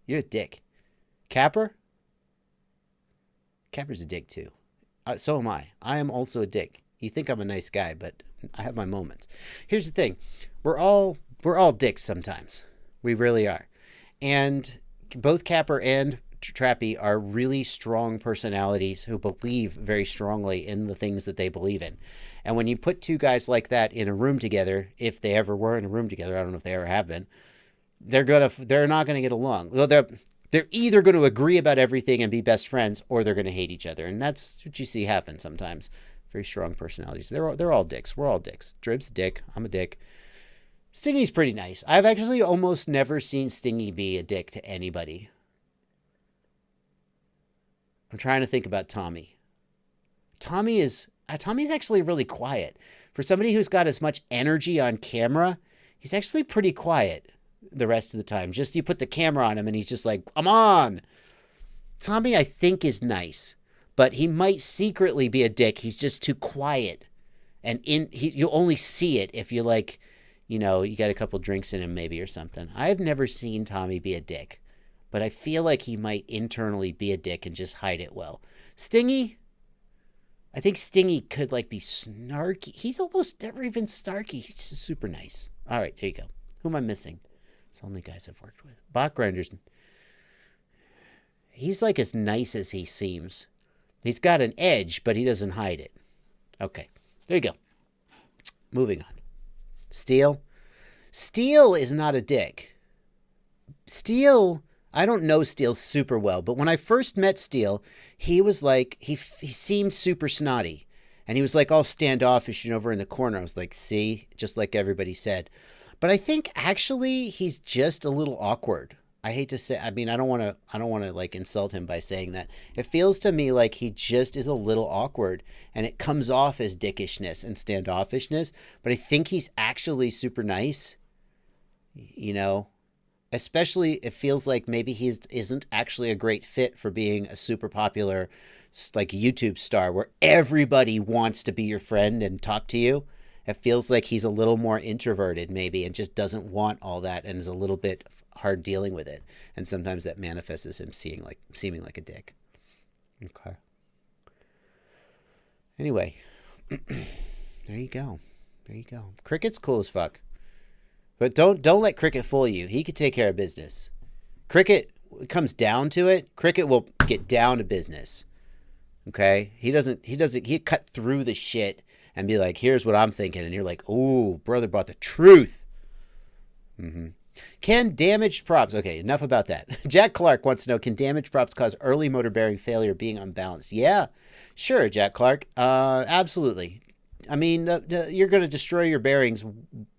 Speaker 1: You're a dick. Capper? Capper's a dick too. So am I. I am also a dick. You think I'm a nice guy, but I have my moments. Here's the thing. We're all dicks sometimes. We really are. And both Capper and Trappy are really strong personalities who believe very strongly in the things that they believe in. And when you put two guys like that in a room together, if they ever were in a room together, I don't know if they ever have been, they're not gonna get along. Well, they're either going to agree about everything and be best friends, or they're going to hate each other, and that's what you see happen sometimes. Very strong personalities. They're all dicks. We're all dicks. Drib's a dick. I'm a dick. Stingy's pretty nice. I've actually almost never seen Stingy be a dick to anybody. I'm trying to think about Tommy. Tommy's actually really quiet. For somebody who's got as much energy on camera, he's actually pretty quiet the rest of the time. Just you put the camera on him and he's just like, I'm on. Tommy, I think, is nice, but he might secretly be a dick. He's just too quiet. And you'll only see it if you like, you got a couple drinks in him maybe or something. I've never seen Tommy be a dick, but I feel like he might internally be a dick and just hide it well. Stingy, I think Stingy could like be snarky. He's almost never even snarky. He's just super nice. All right, there you go. Who am I missing? It's the only guys I've worked with. Bot Grinders. He's like as nice as he seems. He's got an edge, but he doesn't hide it. Okay, there you go. Moving on. Steel. Steel is not a dick. Steel, I don't know Steel super well, but when I first met Steel, he was like, he seemed super snotty. And he was like all standoffish and over in the corner. I was like, see, just like everybody said. But I think actually he's just a little awkward. I hate to say, I mean, I don't want to like insult him by saying that. It feels to me like he just is a little awkward, and it comes off as dickishness and standoffishness. But I think he's actually super nice, especially it feels like maybe he isn't actually a great fit for being a super popular like YouTube star where everybody wants to be your friend and talk to you. It feels like he's a little more introverted maybe and just doesn't want all that and is a little bit hard dealing with it. And sometimes that manifests as him seeming like a dick. Okay. Anyway, there you go. There you go. Cricket's cool as fuck. But don't let Cricket fool you. He could take care of business. Cricket, it comes down to it, Cricket will get down to business. Okay? He cut through the shit and be like, here's what I'm thinking. And you're like, ooh, brother brought the truth. Mm-hmm. Can damaged props... Okay, enough about that. Jack Clark wants to know, can damaged props cause early motor bearing failure being unbalanced? Yeah, sure, Jack Clark. Absolutely. I mean, you're going to destroy your bearings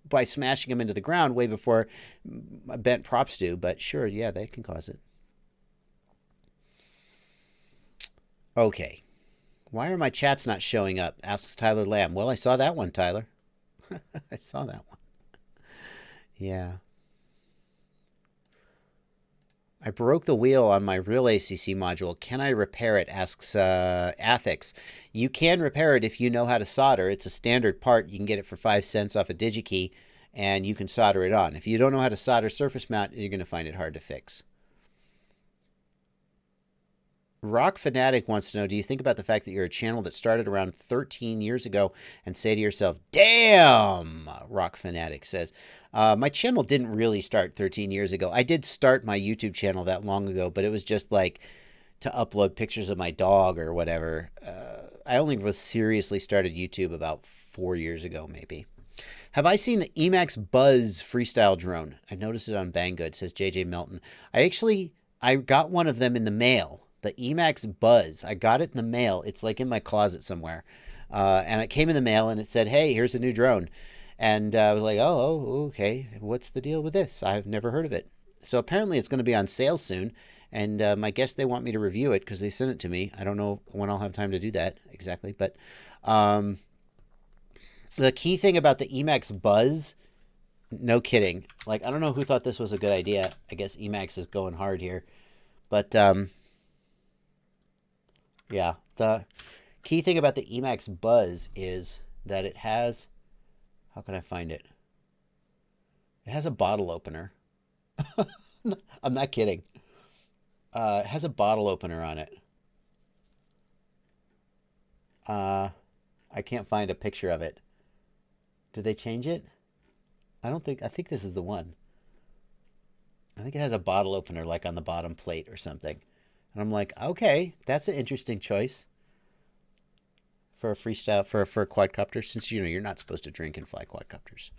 Speaker 1: by smashing them into the ground way before bent props do. But sure, yeah, they can cause it. Okay. Why are my chats not showing up? Asks Tyler Lamb. Well, I saw that one, Tyler. I saw that one. Yeah. I broke the wheel on my real ACC module. Can I repair it? Asks Athix. You can repair it if you know how to solder. It's a standard part. You can get it for 5 cents off a DigiKey, and you can solder it on. If you don't know how to solder surface mount, you're going to find it hard to fix. Rock Fanatic wants to know, do you think about the fact that you're a channel that started around 13 years ago and say to yourself, damn, Rock Fanatic says, my channel didn't really start 13 years ago. I did start my YouTube channel that long ago, but it was just like to upload pictures of my dog or whatever. I only was seriously started YouTube about 4 years ago, maybe. Have I seen the Emax Buzz freestyle drone? I noticed it on Banggood, says JJ Melton. I got one of them in the mail. The Emax Buzz. I got it in the mail. It's like in my closet somewhere. And it came in the mail and it said, hey, here's a new drone. And I was like, oh, okay. What's the deal with this? I've never heard of it. So apparently it's going to be on sale soon. And I guess they want me to review it because they sent it to me. I don't know when I'll have time to do that exactly. But the key thing about the Emax Buzz, no kidding. Like, I don't know who thought this was a good idea. I guess Emax is going hard here. But yeah, the key thing about the Emax Buzz is that it has, how can I find it? It has a bottle opener. I'm not kidding. It has a bottle opener on it. I can't find a picture of it. Did they change it? I think this is the one. I think it has a bottle opener like on the bottom plate or something. And I'm like, okay, that's an interesting choice for a freestyle for a quadcopter, since you're not supposed to drink and fly quadcopters.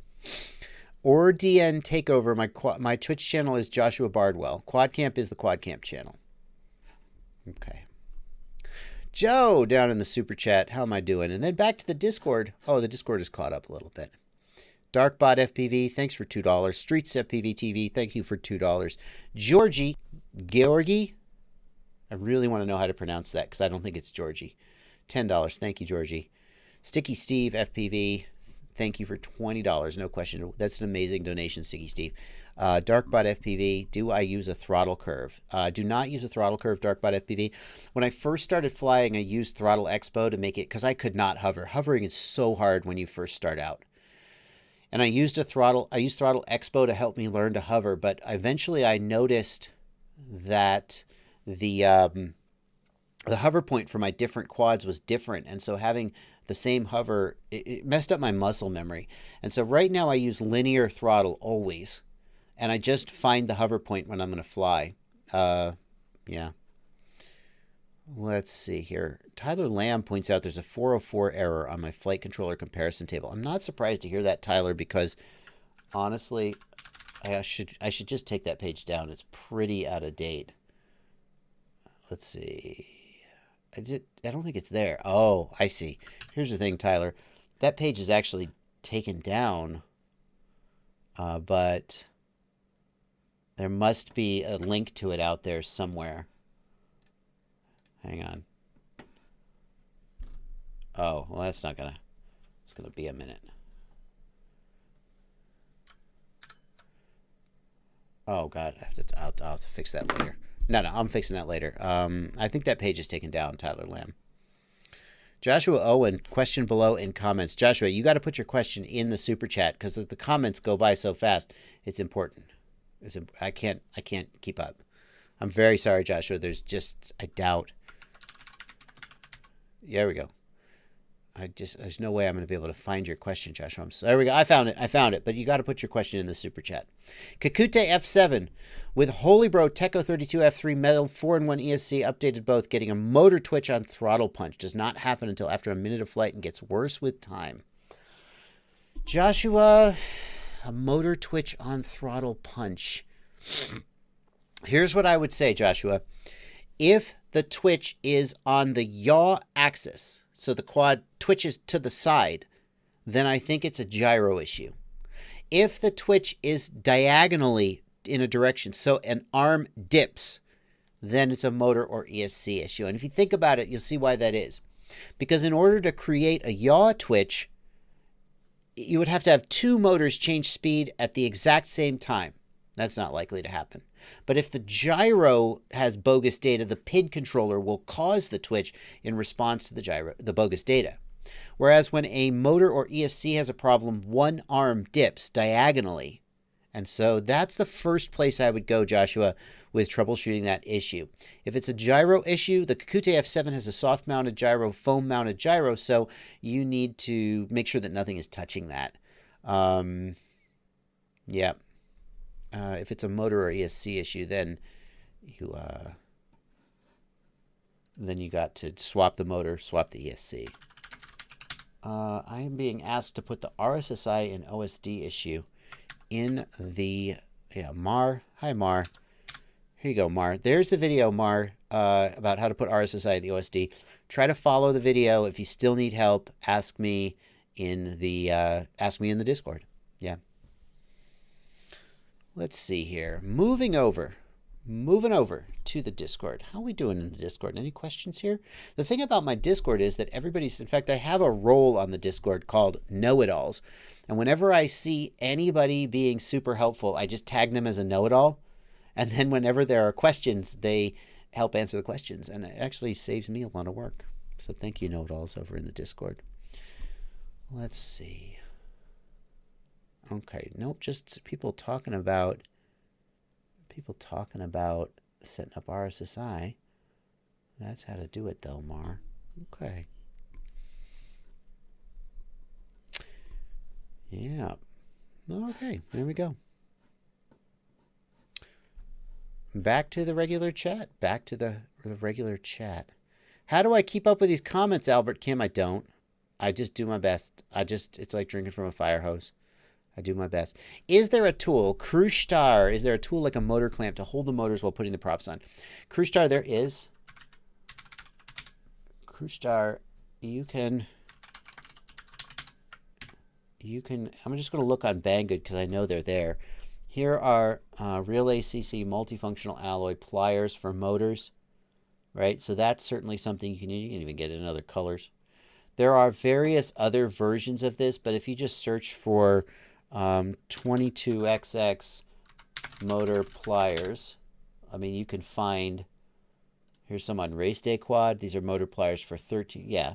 Speaker 1: Or DN Takeover. My Twitch channel is Joshua Bardwell. Quad Camp is the Quad Camp channel. Okay. Joe down in the super chat. How am I doing? And then back to the Discord. Oh, the Discord is caught up a little bit. Darkbot FPV, thanks for $2. Streets FPV TV, thank you for $2. Georgie, I really want to know how to pronounce that because I don't think it's Georgie. $10, thank you, Georgie. Sticky Steve FPV, thank you for $20, no question. That's an amazing donation, Sticky Steve. Darkbot FPV, do I use a throttle curve? Do not use a throttle curve, Darkbot FPV. When I first started flying, I used Throttle Expo to make it, because I could not hover. Hovering is so hard when you first start out. And I used Throttle Expo to help me learn to hover, but eventually I noticed that the hover point for my different quads was different, and so having the same hover, it messed up my muscle memory. And so right now I use linear throttle always, and I just find the hover point when I'm going to fly. Yeah. Let's see here. Tyler Lamb points out there's a 404 error on my flight controller comparison table. I'm not surprised to hear that, Tyler, because honestly, I should just take that page down. It's pretty out of date. Let's see. I don't think it's there. Oh, I see. Here's the thing, Tyler. That page is actually taken down, but there must be a link to it out there somewhere. Hang on. Oh, well, that's not gonna. It's gonna be a minute. Oh God, I'll have to fix that later. No, I'm fixing that later. I think that page is taken down, Tyler Lamb. Joshua Owen, question below in comments. Joshua, you got to put your question in the super chat because the comments go by so fast. It's important. I can't keep up. I'm very sorry, Joshua. I doubt. Yeah, there we go. There's no way I'm going to be able to find your question, Joshua. There we go. I found it. But you got to put your question in the super chat. Kakute F7 with Holy Bro Teco 32 F3 Metal 4-in-1 ESC updated both. Getting a motor twitch on throttle punch does not happen until after a minute of flight and gets worse with time. Joshua, a motor twitch on throttle punch. Here's what I would say, Joshua. If the twitch is on the yaw axis, so the quad twitches to the side, then I think it's a gyro issue. If the twitch is diagonally in a direction, so an arm dips, then it's a motor or ESC issue. And if you think about it, you'll see why that is. Because in order to create a yaw twitch, you would have to have two motors change speed at the exact same time. That's not likely to happen. But if the gyro has bogus data, the PID controller will cause the twitch in response to the bogus data. Whereas when a motor or ESC has a problem, one arm dips diagonally. And so that's the first place I would go, Joshua, with troubleshooting that issue. If it's a gyro issue, the Kakute F7 has a soft-mounted gyro, foam-mounted gyro, so you need to make sure that nothing is touching that. Yeah. If it's a motor or ESC issue, then you got to swap the motor, swap the ESC. I am being asked to put the RSSI and OSD issue in the Mar. Hi, Mar. Here you go, Mar. There's the video, Mar, about how to put RSSI in the OSD. Try to follow the video. If you still need help, ask me in the Discord. Yeah. Let's see here. Moving over to the Discord. How are we doing in the Discord? Any questions here? The thing about my Discord is that in fact, I have a role on the Discord called Know-It-Alls. And whenever I see anybody being super helpful, I just tag them as a know-it-all. And then whenever there are questions, they help answer the questions. And it actually saves me a lot of work. So thank you, Know-It-Alls, over in the Discord. Let's see. Okay, nope, just people talking about setting up RSSI. That's how to do it though, Mar. Okay. Yeah. Okay, there we go. Back to the regular chat. Back to the regular chat. How do I keep up with these comments, Albert Kim? I don't. I just do my best. It's like drinking from a fire hose. I do my best. Is there a tool, Crushstar, is there a tool like a motor clamp to hold the motors while putting the props on? Crushstar, there is. Crushstar, you can, I'm just going to look on Banggood because I know they're there. Here are Real ACC multifunctional alloy pliers for motors, right? So that's certainly something you can even get in other colors. There are various other versions of this, but if you just search for 22XX motor pliers, I mean, you can find, here's some on Race Day Quad. These are motor pliers for 13. Yeah,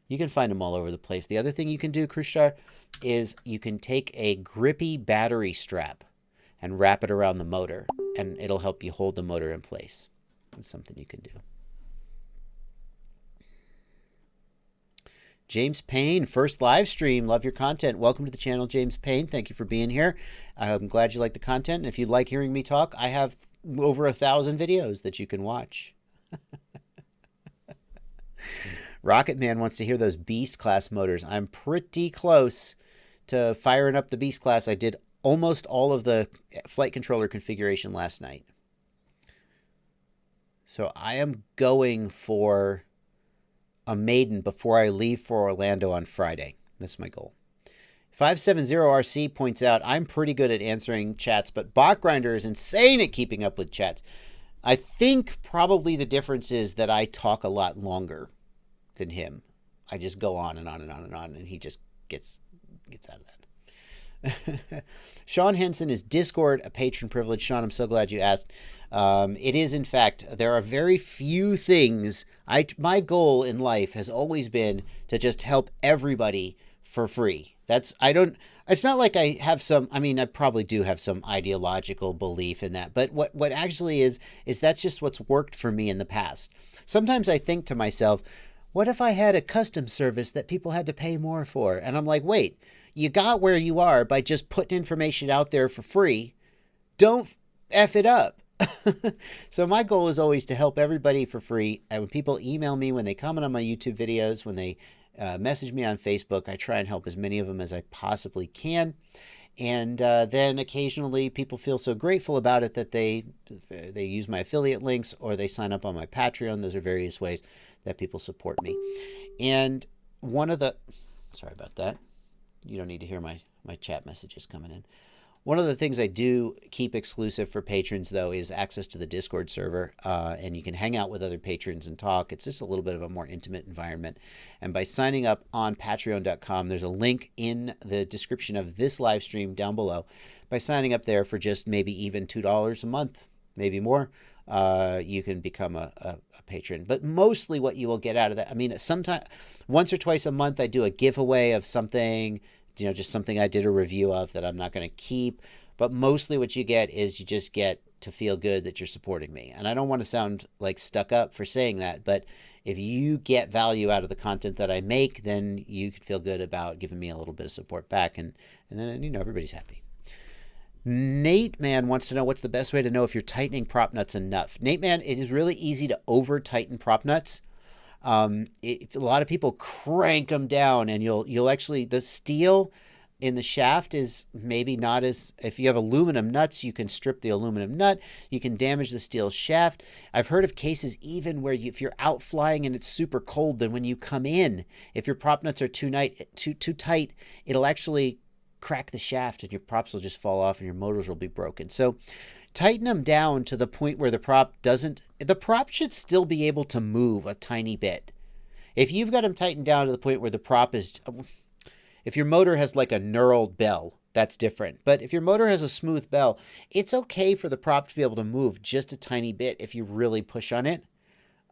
Speaker 1: you can find them all over the place. The other thing you can do, Crushstar, is you can take a grippy battery strap and wrap it around the motor, and it'll help you hold the motor in place. That's something you can do. James Payne, first live stream. Love your content. Welcome to the channel, James Payne. Thank you for being here. I'm glad you like the content. And if you like hearing me talk, I have over 1,000 videos that you can watch. Rocket Man wants to hear those Beast class motors. I'm pretty close to firing up the Beast class. I did almost all of the flight controller configuration last night. So I am going for a maiden before I leave for Orlando on Friday. That's my goal. 570RC points out, I'm pretty good at answering chats, but BotGrinder is insane at keeping up with chats. I think probably the difference is that I talk a lot longer than him. I just go on and on and on and on, and he just gets out of that. Sean Henson, is Discord a patron privilege? Sean, I'm so glad you asked. It is, in fact. There are very few things. My goal in life has always been to just help everybody for free. It's not like I have some, I mean, I probably do have some ideological belief in that, but what actually is that's just what's worked for me in the past. Sometimes I think to myself, what if I had a custom service that people had to pay more for? And I'm like, wait, you got where you are by just putting information out there for free. Don't F it up. So my goal is always to help everybody for free. And when people email me, when they comment on my YouTube videos, when they message me on Facebook, I try and help as many of them as I possibly can. And then occasionally people feel so grateful about it that they use my affiliate links or they sign up on my Patreon. Those are various ways that people support me. And sorry about that. You don't need to hear my chat messages coming in. One of the things I do keep exclusive for patrons, though, is access to the Discord server, and you can hang out with other patrons and talk. It's just a little bit of a more intimate environment. And by signing up on patreon.com, there's a link in the description of this live stream down below. By signing up there for just maybe even $2 a month, maybe more, you can become a patron. But mostly what you will get out of that, I mean, sometimes once or twice a month, I do a giveaway of something, just something I did a review of that I'm not going to keep. But mostly what you get is you just get to feel good that you're supporting me. And I don't want to sound like stuck up for saying that, but if you get value out of the content that I make, then you can feel good about giving me a little bit of support back. And then, everybody's happy. Nate Man wants to know, what's the best way to know if you're tightening prop nuts enough? Nate Man, it is really easy to over tighten prop nuts. A lot of people crank them down, and you'll actually, the steel in the shaft is maybe not as, if you have aluminum nuts, you can strip the aluminum nut, you can damage the steel shaft. I've heard of cases even where if you're out flying and it's super cold, then when you come in, if your prop nuts are too tight, it'll actually crack the shaft and your props will just fall off and your motors will be broken. So tighten them down to the point where the prop should still be able to move a tiny bit. If you've got them tightened down to the point where the prop is, if your motor has like a knurled bell, that's different. But if your motor has a smooth bell, it's okay for the prop to be able to move just a tiny bit if you really push on it.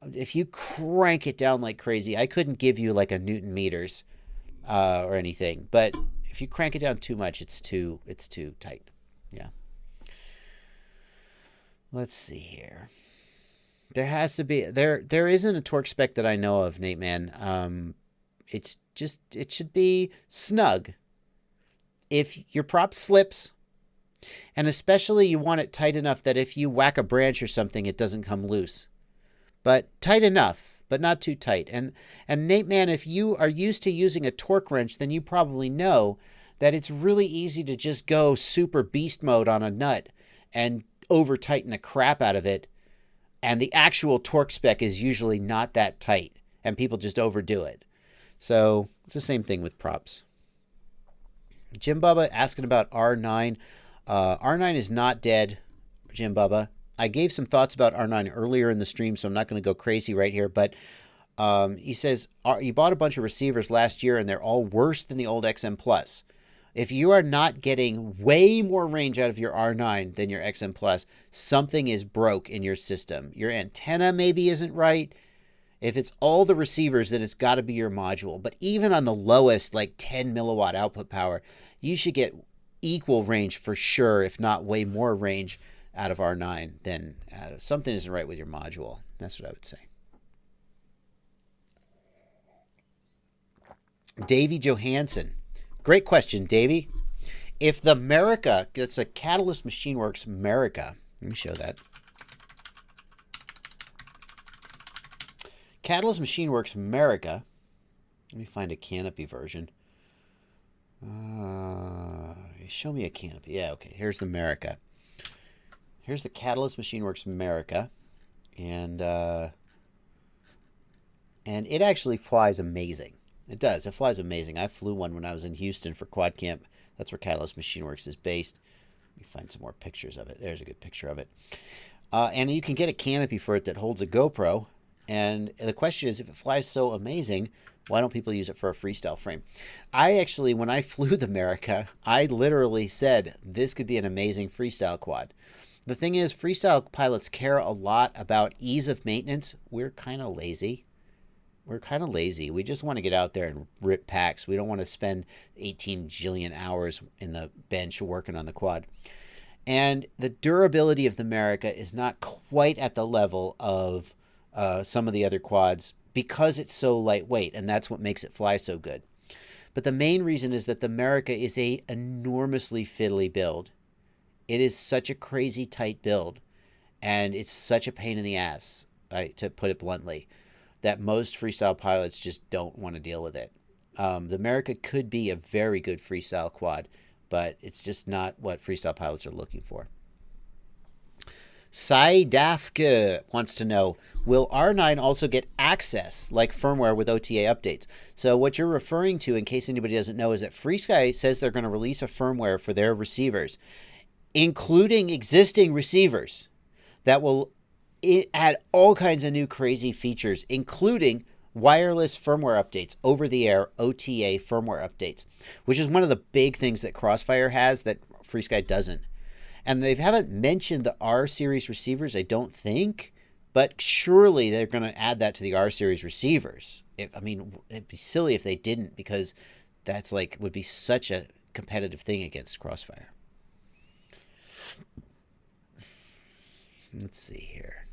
Speaker 1: If you crank it down like crazy, I couldn't give you like a Newton meters or anything, but if you crank it down too much, it's too tight. Yeah. Let's see here. There has to be, there isn't a torque spec that I know of, Nate Man. It should be snug. if your prop slips, and especially you want it tight enough that if you whack a branch or something, it doesn't come loose. But tight enough, but not too tight. And Nate, man, if you are used to using a torque wrench, then you probably know that it's really easy to just go super beast mode on a nut and over tighten the crap out of it. And the actual torque spec is usually not that tight, and people just overdo it. So it's the same thing with props. Jim Bubba asking about R9. R9 is not dead, Jim Bubba. I gave some thoughts about R9 earlier in the stream, so I'm not going to go crazy right here. But he says, you bought a bunch of receivers last year, and they're all worse than the old XM Plus. If you are not getting way more range out of your R9 than your XM Plus, something is broke in your system. Your antenna maybe isn't right. If it's all the receivers, then it's got to be your module. But even on the lowest, like 10 milliwatt output power, you should get equal range for sure, if not way more range out of R9. Then something isn't right with your module. That's what I would say. Davey Johansson. Great question, Davey. If the America, it's a Catalyst Machine Works America. Let me show that. Catalyst Machine Works America. Let me find a canopy version. Show me a canopy. Yeah, okay. Here's the America. Here's the Catalyst Machine Works America. And it actually flies amazing. It does. It flies amazing. I flew one when I was in Houston for Quad Camp. That's where Catalyst Machine Works is based. Let me find some more pictures of it. There's a good picture of it. And you can get a canopy for it that holds a GoPro. And the question is, if it flies so amazing, why don't people use it for a freestyle frame? I actually, when I flew the America, I literally said this could be an amazing freestyle quad. The thing is, freestyle pilots care a lot about ease of maintenance. We're kind of lazy. We just want to get out there and rip packs. We don't want to spend 18 jillion hours in the bench working on the quad. And the durability of the America is not quite at the level of some of the other quads because it's so lightweight, and that's what makes it fly so good. But the main reason is that the America is a enormously fiddly build. It is such a crazy tight build, and it's such a pain in the ass, right, to put it bluntly, that most freestyle pilots just don't want to deal with it. The America could be a very good freestyle quad, but it's just not what freestyle pilots are looking for. Sai Dafke wants to know, will R9 also get access like firmware with OTA updates? So what you're referring to, in case anybody doesn't know, is that FreeSky says they're going to release a firmware for their receivers, including existing receivers, that will add all kinds of new crazy features, including wireless firmware updates, over-the-air OTA firmware updates, which is one of the big things that Crossfire has that FreeSky doesn't. And they haven't mentioned the R-Series receivers, I don't think, but surely they're going to add that to the R-Series receivers. I mean, it'd be silly if they didn't, because that's like, would be such a competitive thing against Crossfire. Let's see here.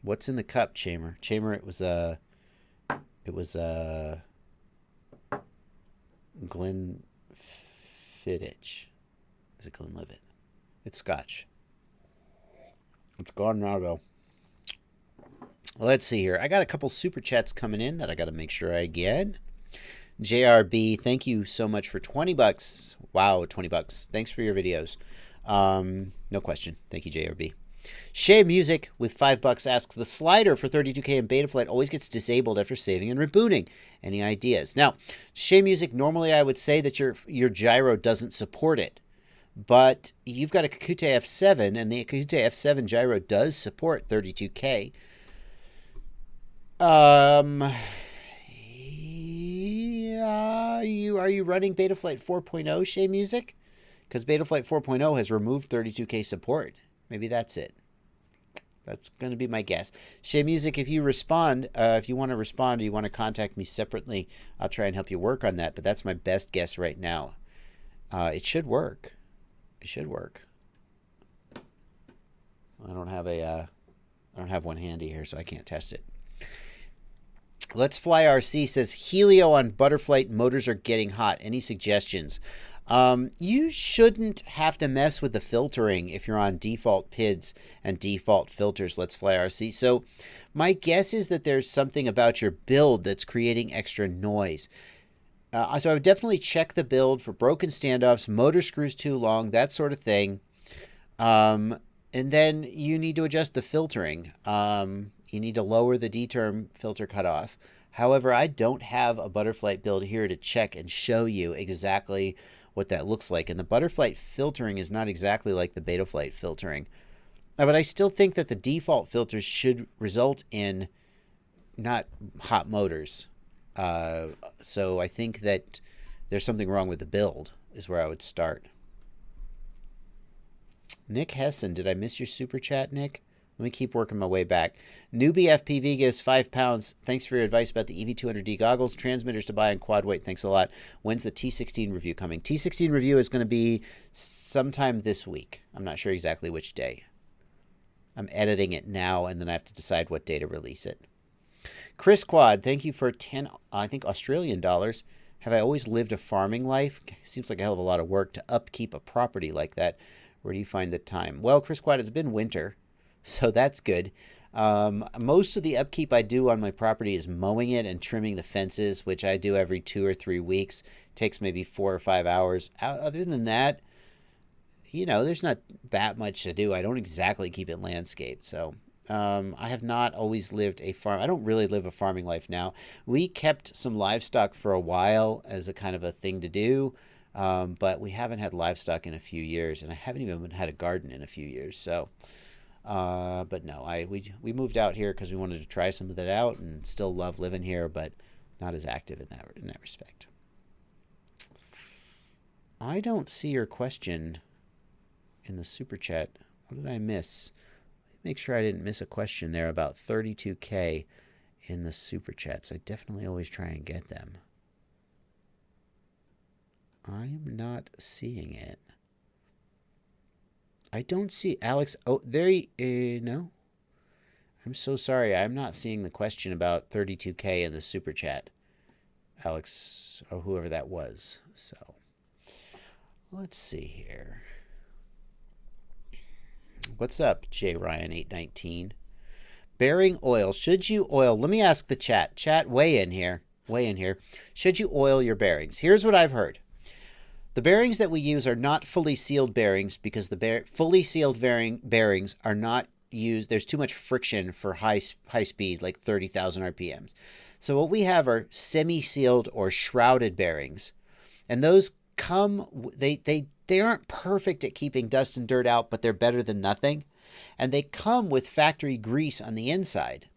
Speaker 1: What's in the cup, Chamber? Chamber, it was Glenfiddich. Is it Glenlivet? It's Scotch. It's gone now, though. Let's see here. I got a couple super chats coming in that I got to make sure I get. JRB, thank you so much for 20 bucks. Wow, 20 bucks. Thanks for your videos. No question. Thank you, JRB. Shay Music with 5 bucks asks, the slider for 32K in Betaflight always gets disabled after saving and rebooting. Any ideas? Now, Shay Music, normally I would say that your gyro doesn't support it, but you've got a Kakute F7, and the Kakute F7 gyro does support 32K. Yeah, are you running Betaflight 4.0, Shay Music? Because Betaflight 4.0 has removed 32K support. Maybe that's it. That's going to be my guess. Shay Music, if you respond, if you want to respond or you want to contact me separately, I'll try and help you work on that. But that's my best guess right now. It should work. It should work. I don't have one handy here, so I can't test it. Let's Fly RC says, Helio on Butterflight motors are getting hot. Any suggestions? You shouldn't have to mess with the filtering if you're on default PIDs and default filters, Let's Fly RC. So my guess is that there's something about your build that's creating extra noise. So I would definitely check the build for broken standoffs, motor screws too long, that sort of thing. And then you need to adjust the filtering. You need to lower the D-term filter cutoff. However, I don't have a Butterflight build here to check and show you exactly what that looks like. And the Butterflight filtering is not exactly like the Betaflight filtering. But I still think that the default filters should result in not hot motors. So I think that there's something wrong with the build is where I would start. Nick Hessen, did I miss your super chat, Nick? Let me keep working my way back. Newbie FPV gives £5. Thanks for your advice about the EV200D goggles. Transmitters to buy on quad weight. Thanks a lot. When's the T16 review coming? T16 review is going to be sometime this week. I'm not sure exactly which day. I'm editing it now, and then I have to decide what day to release it. Chris Quad, thank you for 10, I think, Australian dollars. Have I always lived a farming life? Seems like a hell of a lot of work to upkeep a property like that. Where do you find the time? Well, Chris Quad, it's been winter, so that's good. Most of the upkeep I do on my property is mowing it and trimming the fences, which I do every 2 or 3 weeks. It takes maybe 4 or 5 hours. Other than that, you know, there's not that much to do. I don't exactly keep it landscaped, so I have not always lived a farm. I don't really live a farming life now. We kept some livestock for a while as a kind of a thing to do, but we haven't had livestock in a few years, and I haven't even had a garden in a few years. So, but no, we moved out here because we wanted to try some of that out, and still love living here, but not as active in that respect. I don't see your question in the super chat. What did I miss? Make sure I didn't miss a question there about 32K in the super chats. I definitely always try and get them. I'm not seeing it. I don't see Alex. Oh, there no. I'm so sorry. I'm not seeing the question about 32K in the super chat. Alex, or whoever that was. So, let's see here. What's up, J Ryan 819? Bearing oil. Should you oil? Let me ask the chat. Chat, weigh in here. Weigh in here. Should you oil your bearings? Here's what I've heard. The bearings that we use are not fully sealed bearings because the fully sealed bearings are not used. There's too much friction for high speed, like 30,000 RPMs. So what we have are semi-sealed or shrouded bearings, and those come. They aren't perfect at keeping dust and dirt out, but they're better than nothing. And they come with factory grease on the inside.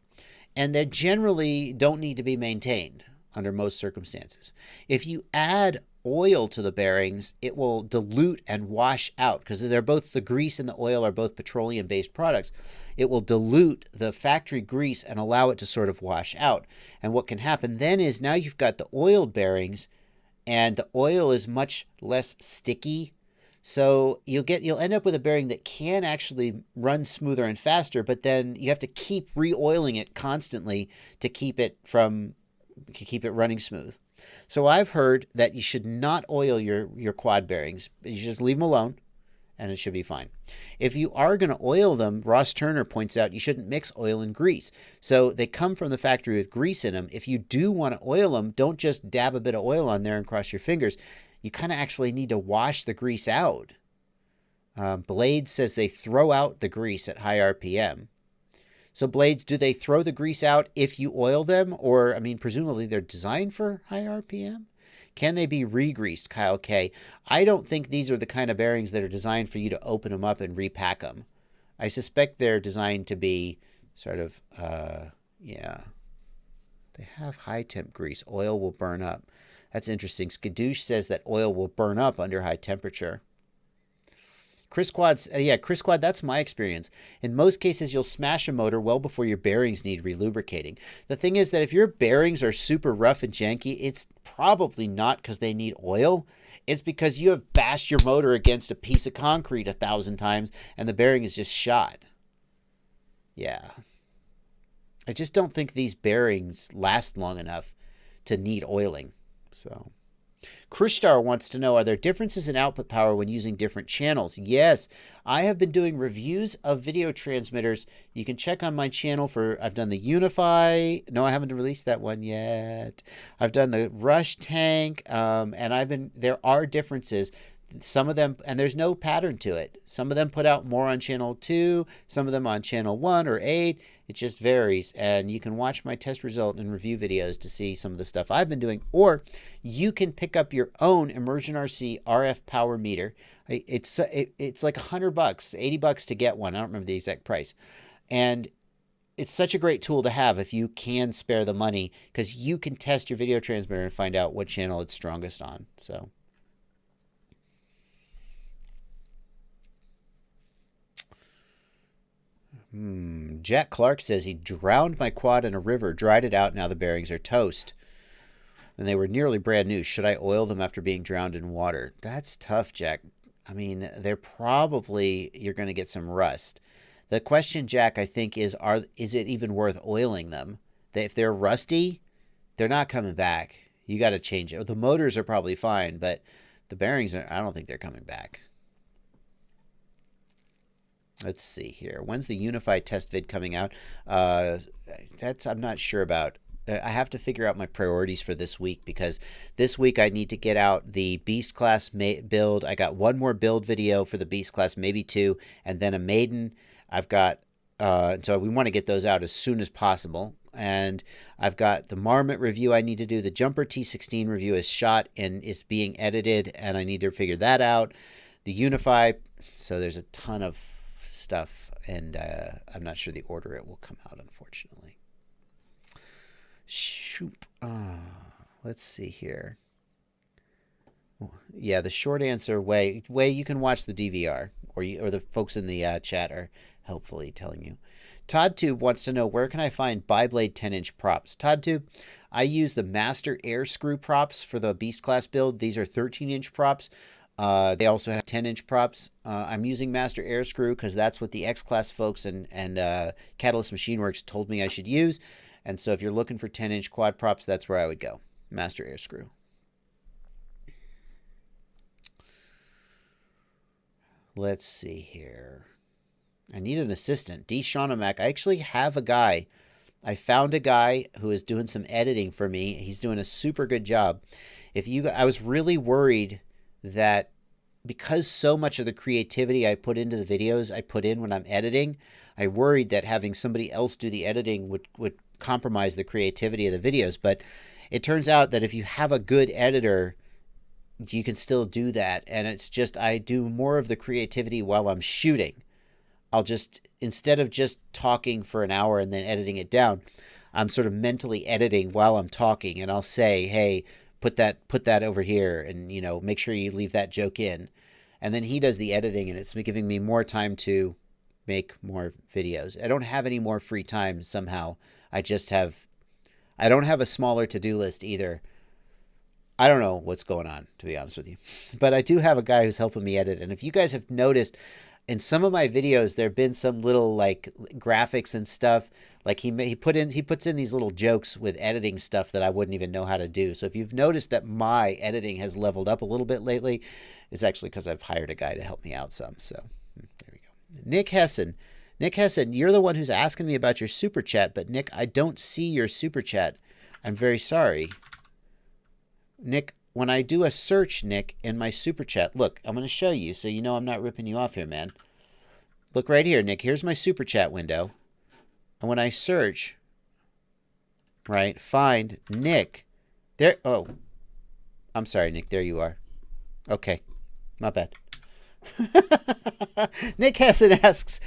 Speaker 1: And they generally don't need to be maintained under most circumstances. If you add oil to the bearings, it will dilute and wash out because they're both, the grease and the oil are both petroleum-based products. It will dilute the factory grease and allow it to sort of wash out. And what can happen then is now you've got the oiled bearings, and the oil is much less sticky. So you'll end up with a bearing that can actually run smoother and faster, but then you have to keep re-oiling it constantly to keep it running smooth. So I've heard that you should not oil your quad bearings. You should just leave them alone, and it should be fine. If you are going to oil them, Ross Turner points out you shouldn't mix oil and grease. So they come from the factory with grease in them. If you do want to oil them, don't just dab a bit of oil on there and cross your fingers. You kind of actually need to wash the grease out. Blade says they throw out the grease at high RPM. So blades, do they throw the grease out if you oil them? Or, I mean, presumably they're designed for high RPM? Can they be re-greased, Kyle K? I don't think these are the kind of bearings that are designed for you to open them up and repack them. I suspect they're designed to be sort of, yeah. They have high temp grease. Oil will burn up. That's interesting. Skadoosh says that oil will burn up under high temperature. Chris Quad, Chris Quad, that's my experience. In most cases, you'll smash a motor well before your bearings need relubricating. The thing is that if your bearings are super rough and janky, it's probably not because they need oil. It's because you have bashed your motor against a piece of concrete 1,000 times and the bearing is just shot. Yeah. I just don't think these bearings last long enough to need oiling. So Krishtar wants to know, are there differences in output power when using different channels? Yes, I have been doing reviews of video transmitters. You can check on my channel for, I've done the Unify. No, I haven't released that one yet. I've done the Rush Tank, and there are differences. Some of them, and there's no pattern to it. Some of them put out more on channel 2, some of them on channel 1 or 8. It just varies, and you can watch my test result and review videos to see some of the stuff I've been doing, or you can pick up your own Immersion RC RF power meter. It's like $100, $80 to get one. I don't remember the exact price. And it's such a great tool to have if you can spare the money, because you can test your video transmitter and find out what channel it's strongest on. So Jack Clark says he drowned my quad in a river, dried it out, now the bearings are toast. And they were nearly brand new. Should I oil them after being drowned in water? That's tough, Jack. I mean, you're going to get some rust. The question, Jack, I think is it even worth oiling them? If they're rusty, they're not coming back. You got to change it. The motors are probably fine, but the bearings, I don't think they're coming back. Let's see here. When's the Unified test vid coming out? I'm not sure about. I have to figure out my priorities for this week, because this week I need to get out the Beast Class build. I got one more build video for the Beast Class, maybe 2, and then a Maiden. I've got, so we want to get those out as soon as possible. And I've got the Marmot review I need to do. The Jumper T16 review is shot and is being edited, and I need to figure that out. The Unify, so there's a ton of stuff, and I'm not sure the order it will come out, unfortunately. Shoop. Let's see here. Yeah, the short answer, Way, you can watch the DVR, or the folks in the chat are helpfully telling you. ToddTube wants to know, where can I find Bi-Blade 10-inch props? ToddTube, I use the Master Air Screw props for the Beast Class build. These are 13-inch props. They also have 10-inch props. I'm using Master Air Screw because that's what the X-Class folks and Catalyst Machine Works told me I should use. And so if you're looking for 10-inch quad props, that's where I would go. Master Air Screw. Let's see here. I need an assistant. D. Shaunomac. I actually have a guy. I found a guy who is doing some editing for me. He's doing a super good job. I was really worried that because so much of the creativity I put into the videos I put in when I'm editing, I worried that having somebody else do the editing would compromise the creativity of the videos. But it turns out that if you have a good editor, you can still do that. And it's just, I do more of the creativity while I'm shooting. I'll just, instead of just talking for an hour and then editing it down, I'm sort of mentally editing while I'm talking, and I'll say, hey, put that over here, and make sure you leave that joke in. And then he does the editing, and it's giving me more time to make more videos. I don't have any more free time somehow. I don't have a smaller to-do list either. I don't know what's going on, to be honest with you. But I do have a guy who's helping me edit. And if you guys have noticed, in some of my videos, there have been some little like graphics and stuff. Like he puts in these little jokes with editing stuff that I wouldn't even know how to do. So if you've noticed that my editing has leveled up a little bit lately, it's actually because I've hired a guy to help me out some. So there we go. Nick Hessen, you're the one who's asking me about your super chat, but Nick, I don't see your super chat. I'm very sorry. Nick, when I do a search, Nick, in my super chat, look, I'm going to show you so you know I'm not ripping you off here, man. Look right here, Nick. Here's my super chat window. And when I search, right, find Nick, there, oh, I'm sorry, Nick, there you are. Okay, my bad. Nick Hessen asks,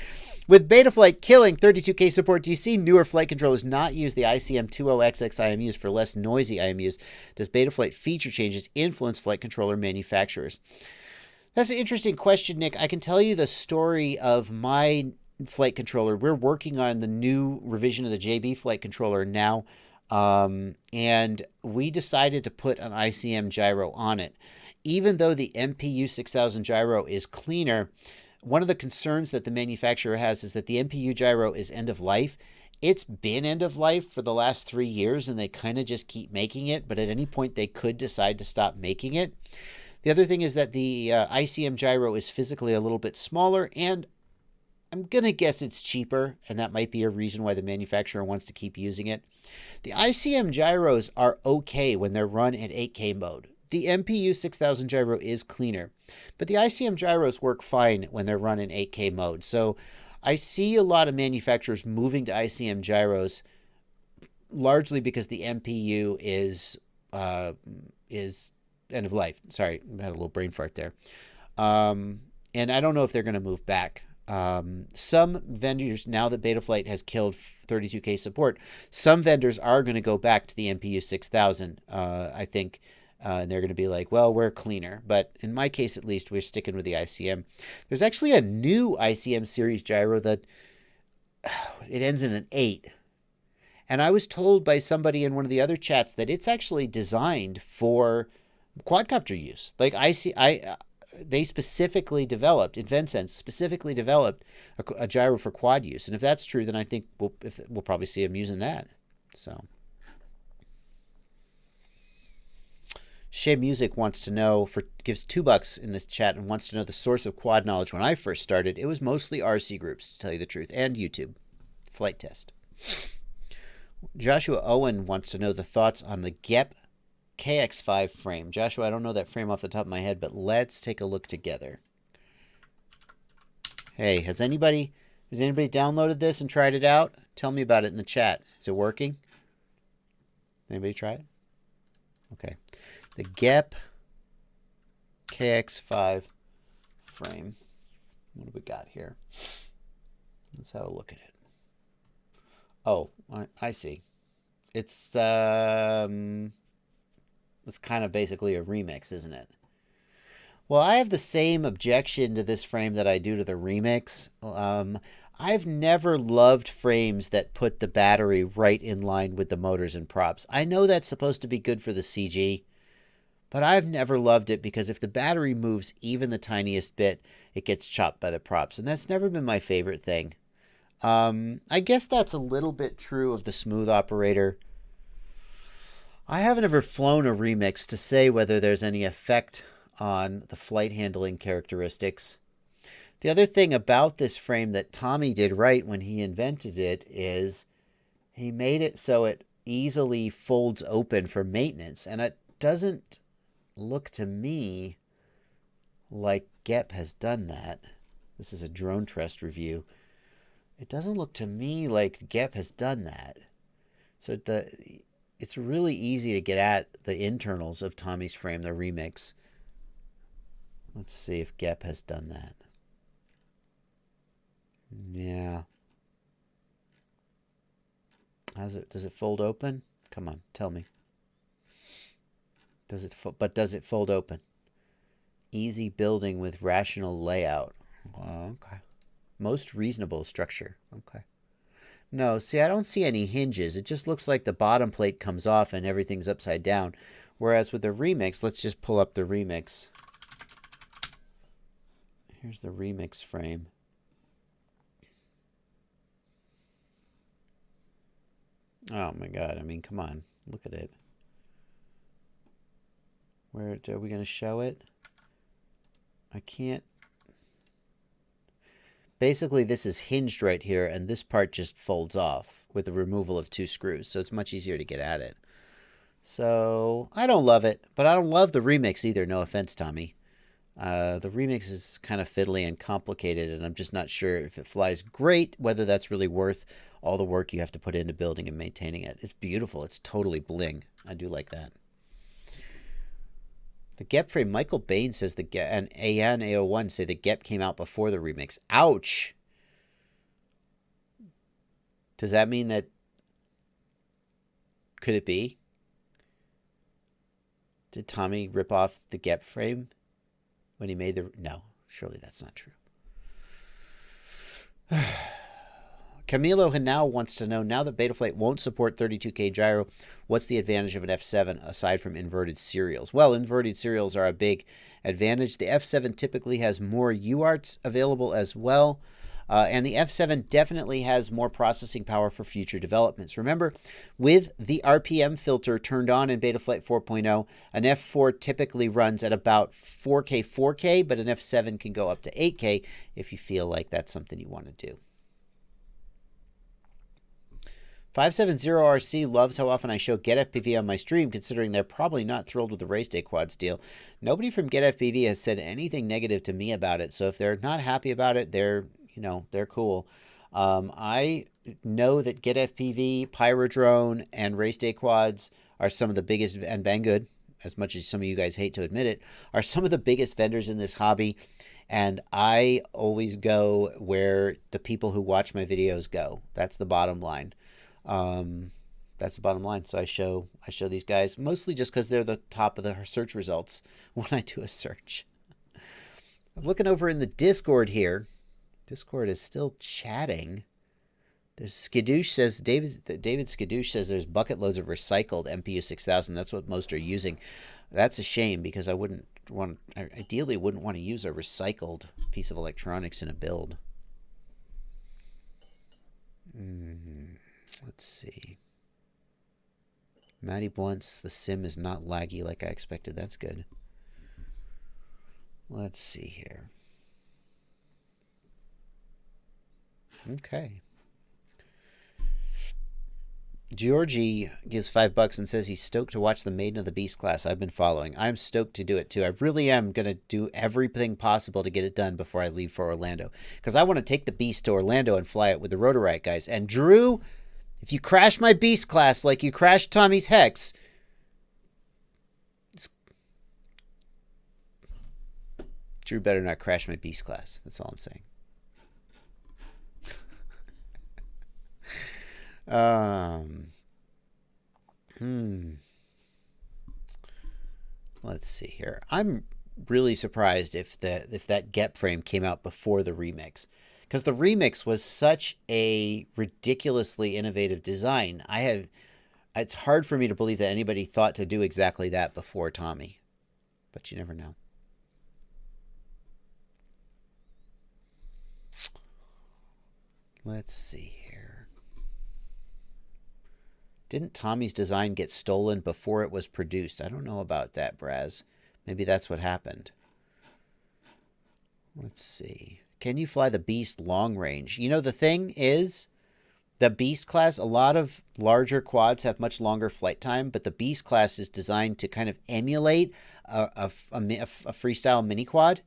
Speaker 1: with Betaflight killing 32K support, do you see newer flight controllers not use the ICM20XX IMUs for less noisy IMUs? Does Betaflight feature changes influence flight controller manufacturers? That's an interesting question, Nick. I can tell you the story of my flight controller. We're working on the new revision of the JB flight controller now, and we decided to put an ICM gyro on it. Even though the MPU 6000 gyro is cleaner, one of the concerns that the manufacturer has is that the MPU gyro is end of life, It's been end of life for the last 3 years, and they kind of just keep making it, but at any point they could decide to stop making it. The other thing is that the ICM gyro is physically a little bit smaller, and I'm going to guess it's cheaper, and that might be a reason why the manufacturer wants to keep using it. The ICM gyros are okay when they're run in 8K mode. The MPU 6000 gyro is cleaner, but the ICM gyros work fine when they're run in 8K mode. So I see a lot of manufacturers moving to ICM gyros largely because the MPU is end of life. Sorry, I had a little brain fart there. And I don't know if they're going to move back. Some vendors, now that Betaflight has killed 32K support, some vendors are going to go back to the MPU 6000, I think. And they're going to be like, well, we're cleaner. But in my case, at least, we're sticking with the ICM. There's actually a new ICM series gyro that it ends in an 8. And I was told by somebody in one of the other chats that it's actually designed for quadcopter use. Like they specifically developed, InvenSense specifically developed a gyro for quad use. And if that's true, then I think we'll probably see them using that. So Shea Music wants to know, gives $2 in this chat and wants to know the source of quad knowledge. When I first started, it was mostly RC groups, to tell you the truth, and YouTube. Flight test. Joshua Owen wants to know the thoughts on the GEP KX5 frame. Joshua, I don't know that frame off the top of my head, but let's take a look together. Hey, has anybody downloaded this and tried it out? Tell me about it in the chat. Is it working? Anybody try it? Okay. The GEP KX5 frame. What do we got here? Let's have a look at it. Oh, I see. It's kind of basically a remix, isn't it? Well, I have the same objection to this frame that I do to the remix. I've never loved frames that put the battery right in line with the motors and props. I know that's supposed to be good for the CG, but I've never loved it because if the battery moves even the tiniest bit, it gets chopped by the props, and that's never been my favorite thing. I guess that's a little bit true of the Smooth Operator. I haven't ever flown a remix to say whether there's any effect on the flight handling characteristics. The other thing about this frame that Tommy did right when he invented it is he made it so it easily folds open for maintenance, and it doesn't look to me like GEP has done that. This is a drone trust review. It doesn't look to me like GEP has done that. So it's really easy to get at the internals of Tommy's frame, the remix. Let's see if GEP has done that. Yeah. Does it fold open? Come on, tell me. Does it fold open? Easy building with rational layout. Oh, okay. Most reasonable structure. Okay. No, see, I don't see any hinges. It just looks like the bottom plate comes off and everything's upside down. Whereas with the remix, let's just pull up the remix. Here's the remix frame. Oh my God, I mean, come on. Look at it. Where are we going to show it? I can't. Basically, this is hinged right here, and this part just folds off with the removal of 2 screws, so it's much easier to get at it. So, I don't love it, but I don't love the remix either, no offense, Tommy. The remix is kind of fiddly and complicated, and I'm just not sure if it flies great, whether that's really worth all the work you have to put into building and maintaining it. It's beautiful. It's totally bling. I do like that. The GEP frame, Michael Bain says the GEP, and AN801 say the GEP came out before the remix. Ouch! Does that mean that... Could it be? Did Tommy rip off the GEP frame when he made the... No, surely that's not true. Camilo Hanau wants to know, now that Betaflight won't support 32K gyro, what's the advantage of an F7 aside from inverted serials? Well, inverted serials are a big advantage. The F7 typically has more UARTs available as well. And the F7 definitely has more processing power for future developments. Remember, with the RPM filter turned on in Betaflight 4.0, an F4 typically runs at about 4K, but an F7 can go up to 8K if you feel like that's something you want to do. 570RC loves how often I show GetFPV on my stream, considering they're probably not thrilled with the race day quads deal. Nobody from GetFPV has said anything negative to me about it, so if they're not happy about it, they're cool. I know that GetFPV, Pyrodrone, and race day quads are some of the biggest, and Banggood, as much as some of you guys hate to admit it, are some of the biggest vendors in this hobby. And I always go where the people who watch my videos go. That's the bottom line. That's the bottom line. So I show these guys mostly just because they're the top of the search results when I do a search. I'm looking over in the Discord here. Discord is still chatting. There's Skadoosh says David Skadoosh says there's bucket loads of recycled MPU 6000. That's what most are using. That's a shame because I ideally wouldn't want to use a recycled piece of electronics in a build. Let's see. Matty Blunts, the sim is not laggy like I expected. That's good. Let's see here. Okay. Georgie gives $5 and says he's stoked to watch the Maiden of the Beast class I've been following. I'm stoked to do it too. I really am going to do everything possible to get it done before I leave for Orlando. Because I want to take the Beast to Orlando and fly it with the Rotorite guys. And Drew, if you crash my Beast class like you crashed Tommy's Hex, Drew better not crash my Beast class. That's all I'm saying. Let's see here. I'm really surprised if that Gep frame came out before the remix, because the remix was such a ridiculously innovative design. It's hard for me to believe that anybody thought to do exactly that before Tommy, but you never know. Let's see here. Didn't Tommy's design get stolen before it was produced? I don't know about that, Braz. Maybe that's what happened. Let's see. Can you fly the Beast long range? You know, the thing is, the Beast class, a lot of larger quads have much longer flight time, but the Beast class is designed to kind of emulate a freestyle mini quad.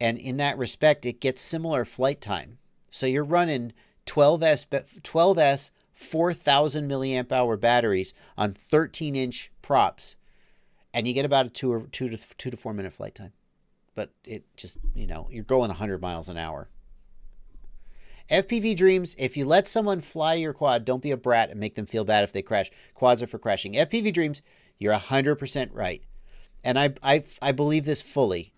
Speaker 1: And in that respect, it gets similar flight time. So you're running 12S 4,000 milliamp hour batteries on 13-inch props, and you get about a 2 to 4 minute flight time. But it just, you're going 100 miles an hour. FPV Dreams, if you let someone fly your quad, don't be a brat and make them feel bad if they crash. Quads are for crashing. FPV Dreams, you're 100% right. And I believe this fully.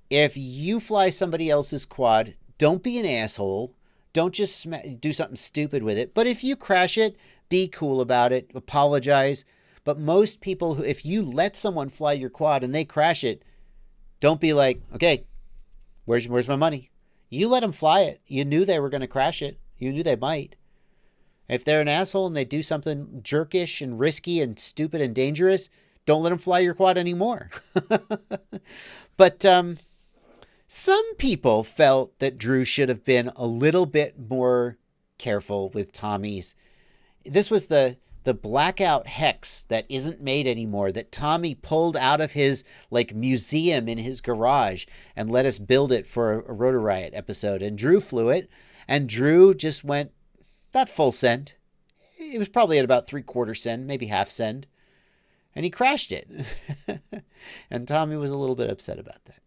Speaker 1: If you fly somebody else's quad, don't be an asshole. Don't just do something stupid with it. But if you crash it, be cool about it. Apologize. But most people, if you let someone fly your quad and they crash it, don't be like, okay, where's my money? You let them fly it. You knew they were going to crash it. You knew they might. If they're an asshole and they do something jerkish and risky and stupid and dangerous, don't let them fly your quad anymore. But some people felt that Drew should have been a little bit more careful with Tommy's. This was the blackout hex that isn't made anymore, that Tommy pulled out of his museum in his garage and let us build it for a Rotor Riot episode. And Drew flew it, and Drew just went not full send. It was probably at about 3/4 send, maybe half send. And he crashed it. And Tommy was a little bit upset about that.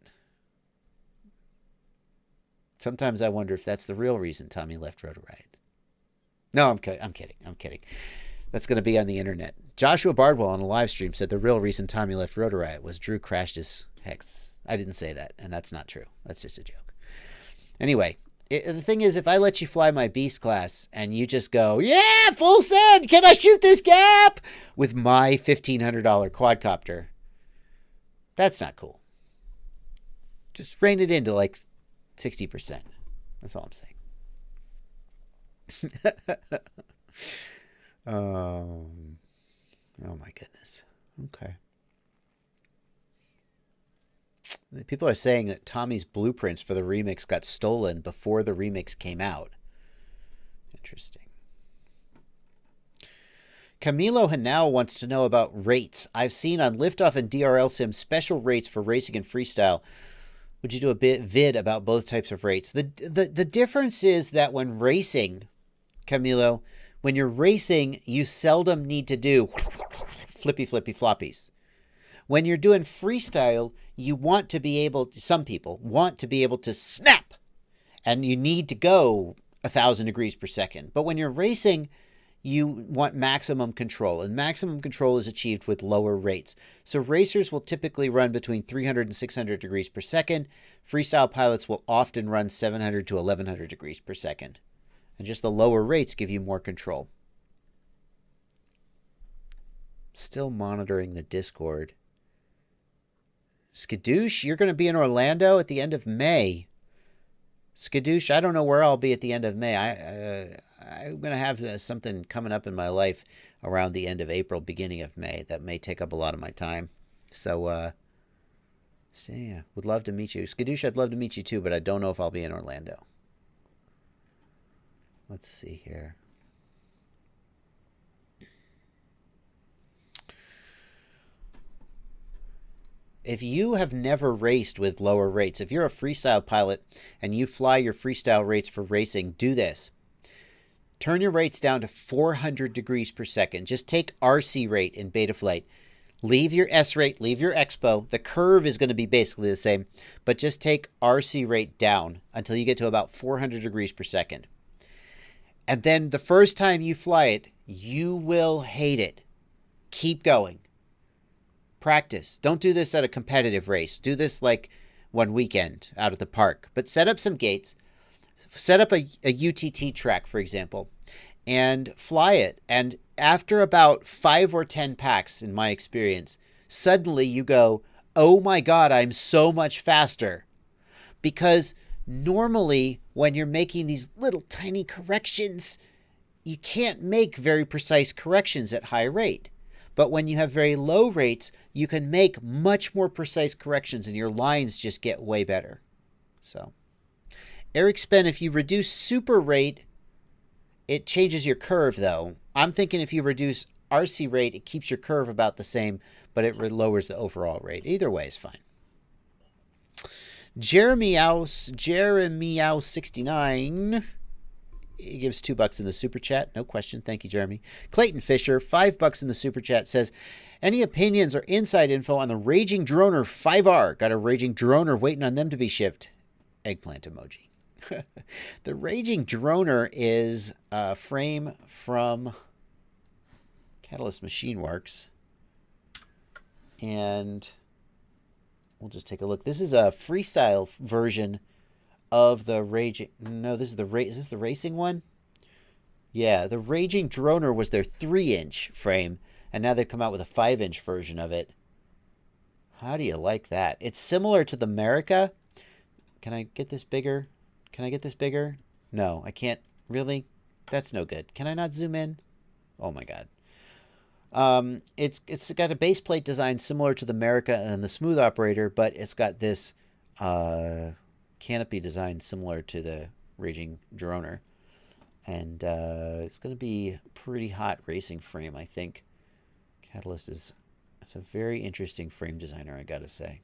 Speaker 1: Sometimes I wonder if that's the real reason Tommy left Rotor Riot. No, I'm kidding. That's going to be on the internet. Joshua Bardwell on a live stream said the real reason Tommy left Rotor Riot was Drew crashed his Hex. I didn't say that, and that's not true. That's just a joke. Anyway, the thing is, if I let you fly my Beast class and you just go, yeah, full send, can I shoot this gap? With my $1,500 quadcopter, that's not cool. Just rein it into 60%. That's all I'm saying. Oh my goodness. Okay. People are saying that Tommy's blueprints for the remix got stolen before the remix came out. Interesting. Camilo Hanau wants to know about rates. I've seen on Liftoff and DRL Sim special rates for racing and freestyle. Would you do a vid about both types of rates? The difference is that when racing, Camilo, when you're racing, you seldom need to do flippy floppies. When you're doing freestyle, you want to be able to, some people want to be able to snap, and you need to go 1,000 degrees per second. But when you're racing, you want maximum control, and maximum control is achieved with lower rates. So racers will typically run between 300 and 600 degrees per second. Freestyle pilots will often run 700 to 1,100 degrees per second. And just the lower rates give you more control. Still monitoring the Discord. Skadoosh, you're going to be in Orlando at the end of May. Skadoosh, I don't know where I'll be at the end of May. I'm going to have something coming up in my life around the end of April, beginning of May. That may take up a lot of my time. So yeah, would love to meet you. Skadoosh, I'd love to meet you too, but I don't know if I'll be in Orlando. Let's see here. If you have never raced with lower rates, if you're a freestyle pilot and you fly your freestyle rates for racing, do this. Turn your rates down to 400 degrees per second. Just take RC rate in Betaflight. Leave your S rate, leave your expo. The curve is going to be basically the same, but just take RC rate down until you get to about 400 degrees per second. And then the first time you fly it, you will hate it. Keep going. Practice. Don't do this at a competitive race. Do this like one weekend out at the park. But set up some gates. Set up a UTT track, for example, and fly it. And after about 5 or 10 packs, in my experience, suddenly you go, oh my God, I'm so much faster. Because normally when you're making these little tiny corrections, you can't make very precise corrections at high rate. But when you have very low rates, you can make much more precise corrections and your lines just get way better. So, Eric Spen, if you reduce super rate, it changes your curve though. I'm thinking if you reduce RC rate, it keeps your curve about the same, but it lowers the overall rate. Either way is fine. Jeremy House 69. He gives $2 in the super chat. No question. Thank you, Jeremy. Clayton Fisher, $5 in the super chat, says, any opinions or inside info on the Raging Droner 5R? Got a Raging Droner waiting on them to be shipped. Eggplant emoji. The Raging Droner is a frame from Catalyst Machine Works. And we'll just take a look. This is a freestyle version of the Raging... No, this is the... Is this the racing one? Yeah, the Raging Droner was their 3-inch frame, and now they've come out with a 5-inch version of it. How do you like that? It's similar to the America. Can I get this bigger? Can I get this bigger? No, I can't. Really? That's no good. Can I not zoom in? Oh my God. It's got a base plate design similar to the America and the Smooth Operator, but it's got this canopy design similar to the Raging Droner. And it's going to be a pretty hot racing frame, I think. Catalyst is... It's a very interesting frame designer, I gotta say.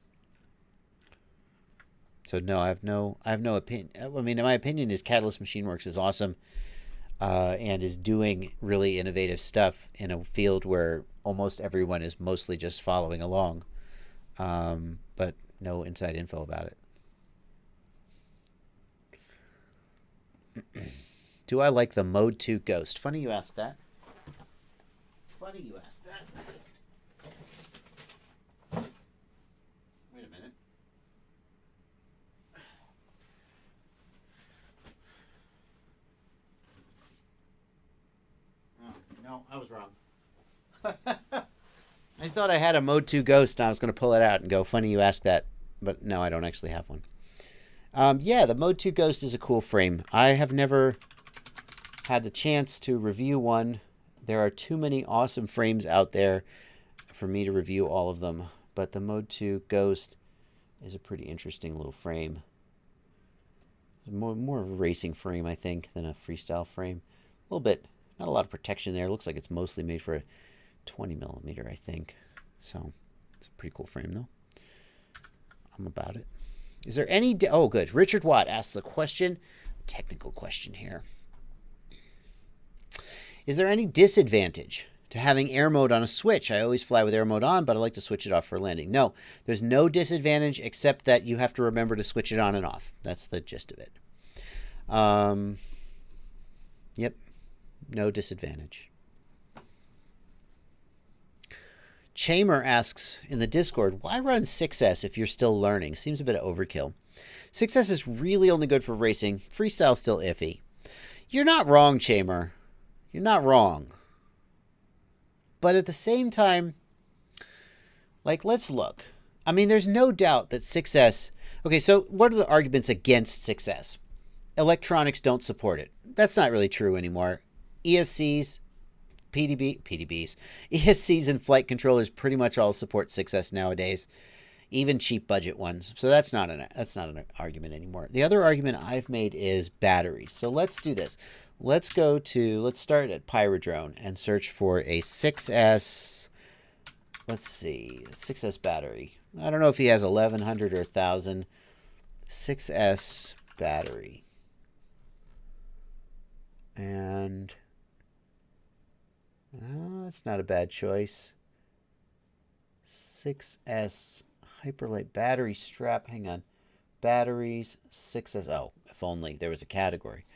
Speaker 1: So no, I have no opinion. I mean, my opinion is Catalyst Machine Works is awesome, and is doing really innovative stuff in a field where almost everyone is mostly just following along, but no inside info about it. Do I like the Mode 2 Ghost? Funny you ask that. Funny you ask that. Wait a minute. Oh, no, I was wrong. I thought I had a Mode 2 Ghost and I was going to pull it out and go, funny you ask that. But no, I don't actually have one. Yeah, the Mode 2 Ghost is a cool frame. I have never had the chance to review one. There are too many awesome frames out there for me to review all of them, but the Mode 2 Ghost is a pretty interesting little frame. More of a racing frame, I think, than a freestyle frame. A little bit, not a lot of protection there. It looks like it's mostly made for a 20 millimeter, I think. So it's a pretty cool frame, though. I'm about it. Is there any... oh, good. Richard Watt asks a question, a technical question here. Is there any disadvantage to having air mode on a Switch? I always fly with air mode on, but I like to switch it off for landing. No, there's no disadvantage except that you have to remember to switch it on and off. That's the gist of it. Yep, no disadvantage. Chamer asks in the Discord, why run 6S if you're still learning? Seems a bit of overkill. 6S is really only good for racing. Freestyle's still iffy. You're not wrong, Chamer. You're not wrong. But at the same time, like, let's look. I mean, there's no doubt that 6S... okay, so what are the arguments against 6S? Electronics don't support it. That's not really true anymore. ESCs, PDBs, ESCs and flight controllers pretty much all support 6S nowadays, even cheap budget ones. So that's not an argument anymore. The other argument I've made is batteries. So let's do this. Let's start at Pyrodrone and search for a 6S, let's see, 6S battery. I don't know if he has 1100 or 1000. 6S battery. And that's not a bad choice. 6S Hyperlight battery strap. Hang on. Batteries, 6S. Oh, if only there was a category.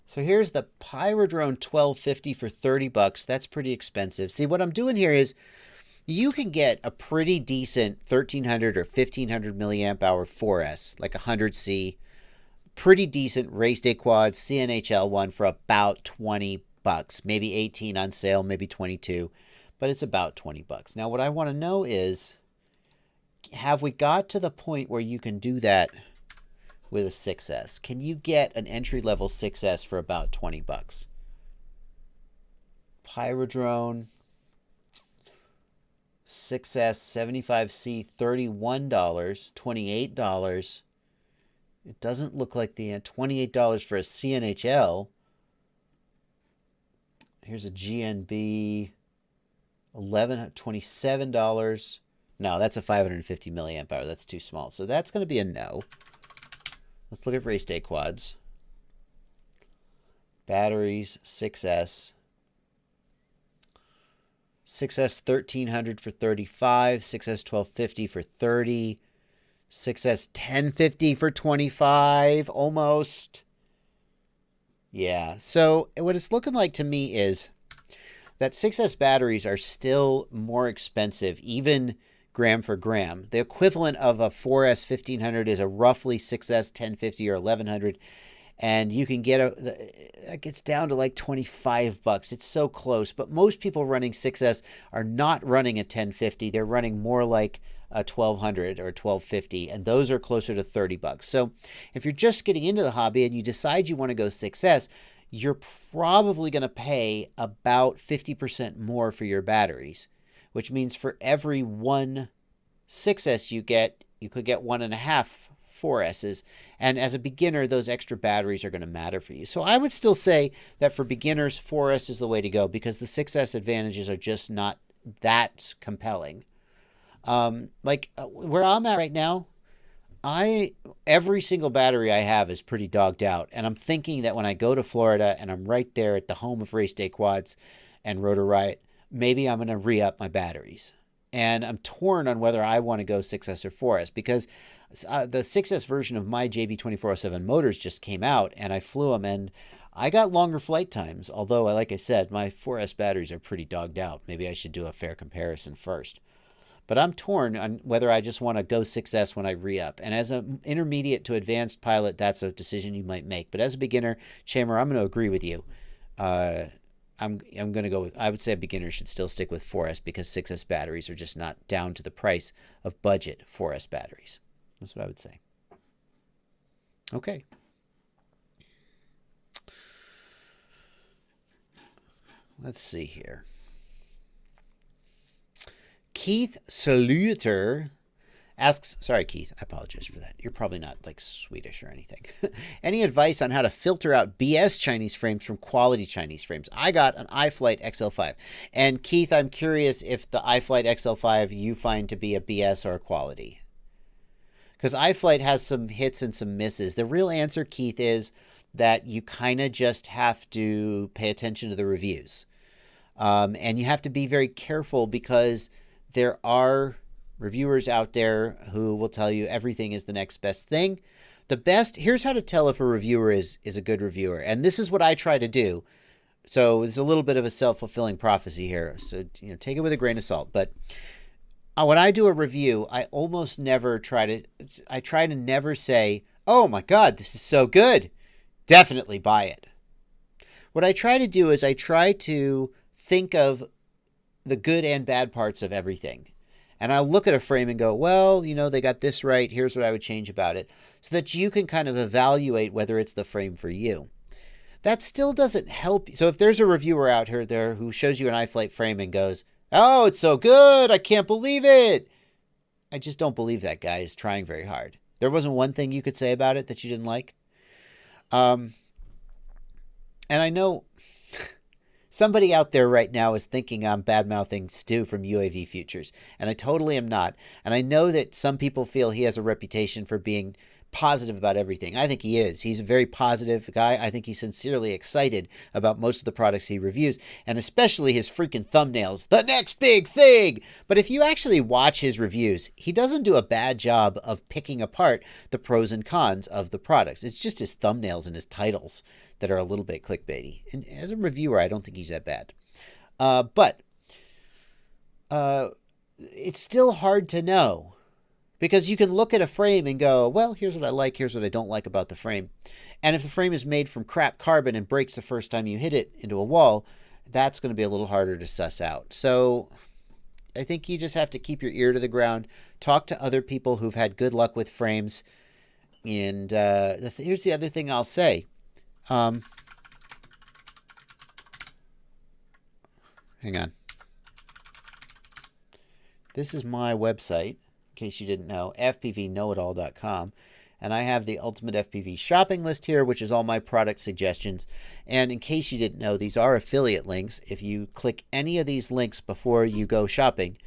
Speaker 1: So here's the Pyrodrone 1250 for 30 bucks. That's pretty expensive. See, what I'm doing here is you can get a pretty decent 1300 or 1500 milliamp hour 4S, like 100C. Pretty decent race day quad CNHL one for about 20 bucks, maybe 18 on sale, maybe 22, but it's about 20 bucks. Now, what I want to know is, have we got to the point where you can do that with a 6S? Can you get an entry-level 6S for about 20 bucks? Pyrodrone 6S 75C, $31, $28. It doesn't look like the $28 for a CNHL. Here's a GNB, $27. No, that's a 550 milliamp hour. That's too small. So that's going to be a no. Let's look at race day quads. Batteries, 6S. 6S 1300 for 35. 6S 1250 for 30. 6S 1050 for 25. Almost. Yeah. So what it's looking like to me is that 6S batteries are still more expensive, even gram for gram. The equivalent of a 4S 1500 is a roughly 6S 1050 or 1100, and you can get it gets down to like 25 bucks. It's so close, but most people running 6S are not running a 1050. They're running more like a 1200 or 1250, and those are closer to 30 bucks. So if you're just getting into the hobby and you decide you want to go 6S, you're probably going to pay about 50% more for your batteries, which means for every one 6S you get, you could get 1.5 4Ss. And as a beginner, those extra batteries are going to matter for you. So I would still say that for beginners, 4S is the way to go because the 6S advantages are just not that compelling. Where I'm at right now, every single battery I have is pretty dogged out. And I'm thinking that when I go to Florida and I'm right there at the home of Race Day Quads and Rotor Riot, maybe I'm going to re-up my batteries. And I'm torn on whether I want to go 6S or 4S because the 6S version of my JB2407 motors just came out and I flew them and I got longer flight times. Although, like I said, my 4S batteries are pretty dogged out. Maybe I should do a fair comparison first. But I'm torn on whether I just want to go 6S when I re-up. And as an intermediate to advanced pilot, that's a decision you might make. But as a beginner, Chamber, I'm going to agree with you. I'm going to go with, I would say a beginner should still stick with 4S because 6S batteries are just not down to the price of budget 4S batteries. That's what I would say. Okay. let's see here. Keith Saluter asks, sorry, Keith, I apologize for that. You're probably not like Swedish or anything. Any advice on how to filter out BS Chinese frames from quality Chinese frames? I got an iFlight XL5. And Keith, I'm curious if the iFlight XL5 you find to be a BS or a quality. Because iFlight has some hits and some misses. The real answer, Keith, is that you kind of just have to pay attention to the reviews. And you have to be very careful because there are reviewers out there who will tell you everything is the next best thing. Here's how to tell if a reviewer is a good reviewer. And this is what I try to do. So it's a little bit of a self-fulfilling prophecy here. So, take it with a grain of salt. But when I do a review, I try to never say, oh my God, this is so good. Definitely buy it. What I try to do is I try to think of the good and bad parts of everything. And I'll look at a frame and go, well, they got this right. Here's what I would change about it. So that you can kind of evaluate whether it's the frame for you. That still doesn't help. So if there's a reviewer out there who shows you an iFlight frame and goes, oh, it's so good, I can't believe it. I just don't believe that guy is trying very hard. There wasn't one thing you could say about it that you didn't like. And I know somebody out there right now is thinking I'm bad-mouthing Stu from UAV Futures, and I totally am not. And I know that some people feel he has a reputation for being positive about everything. I think he is. He's a very positive guy. I think he's sincerely excited about most of the products he reviews, and especially his freaking thumbnails, the next big thing. But if you actually watch his reviews, he doesn't do a bad job of picking apart the pros and cons of the products. It's just his thumbnails and his titles that are a little bit clickbaity. And as a reviewer, I don't think he's that bad. But it's still hard to know. Because you can look at a frame and go, well, here's what I like, here's what I don't like about the frame. And if the frame is made from crap carbon and breaks the first time you hit it into a wall, that's going to be a little harder to suss out. So I think you just have to keep your ear to the ground, talk to other people who've had good luck with frames. And here's the other thing I'll say. Hang on. This is my website. In case you didn't know, fpvknowitall.com. And I have the Ultimate FPV shopping list here, which is all my product suggestions. And in case you didn't know, these are affiliate links. If you click any of these links before you go shopping,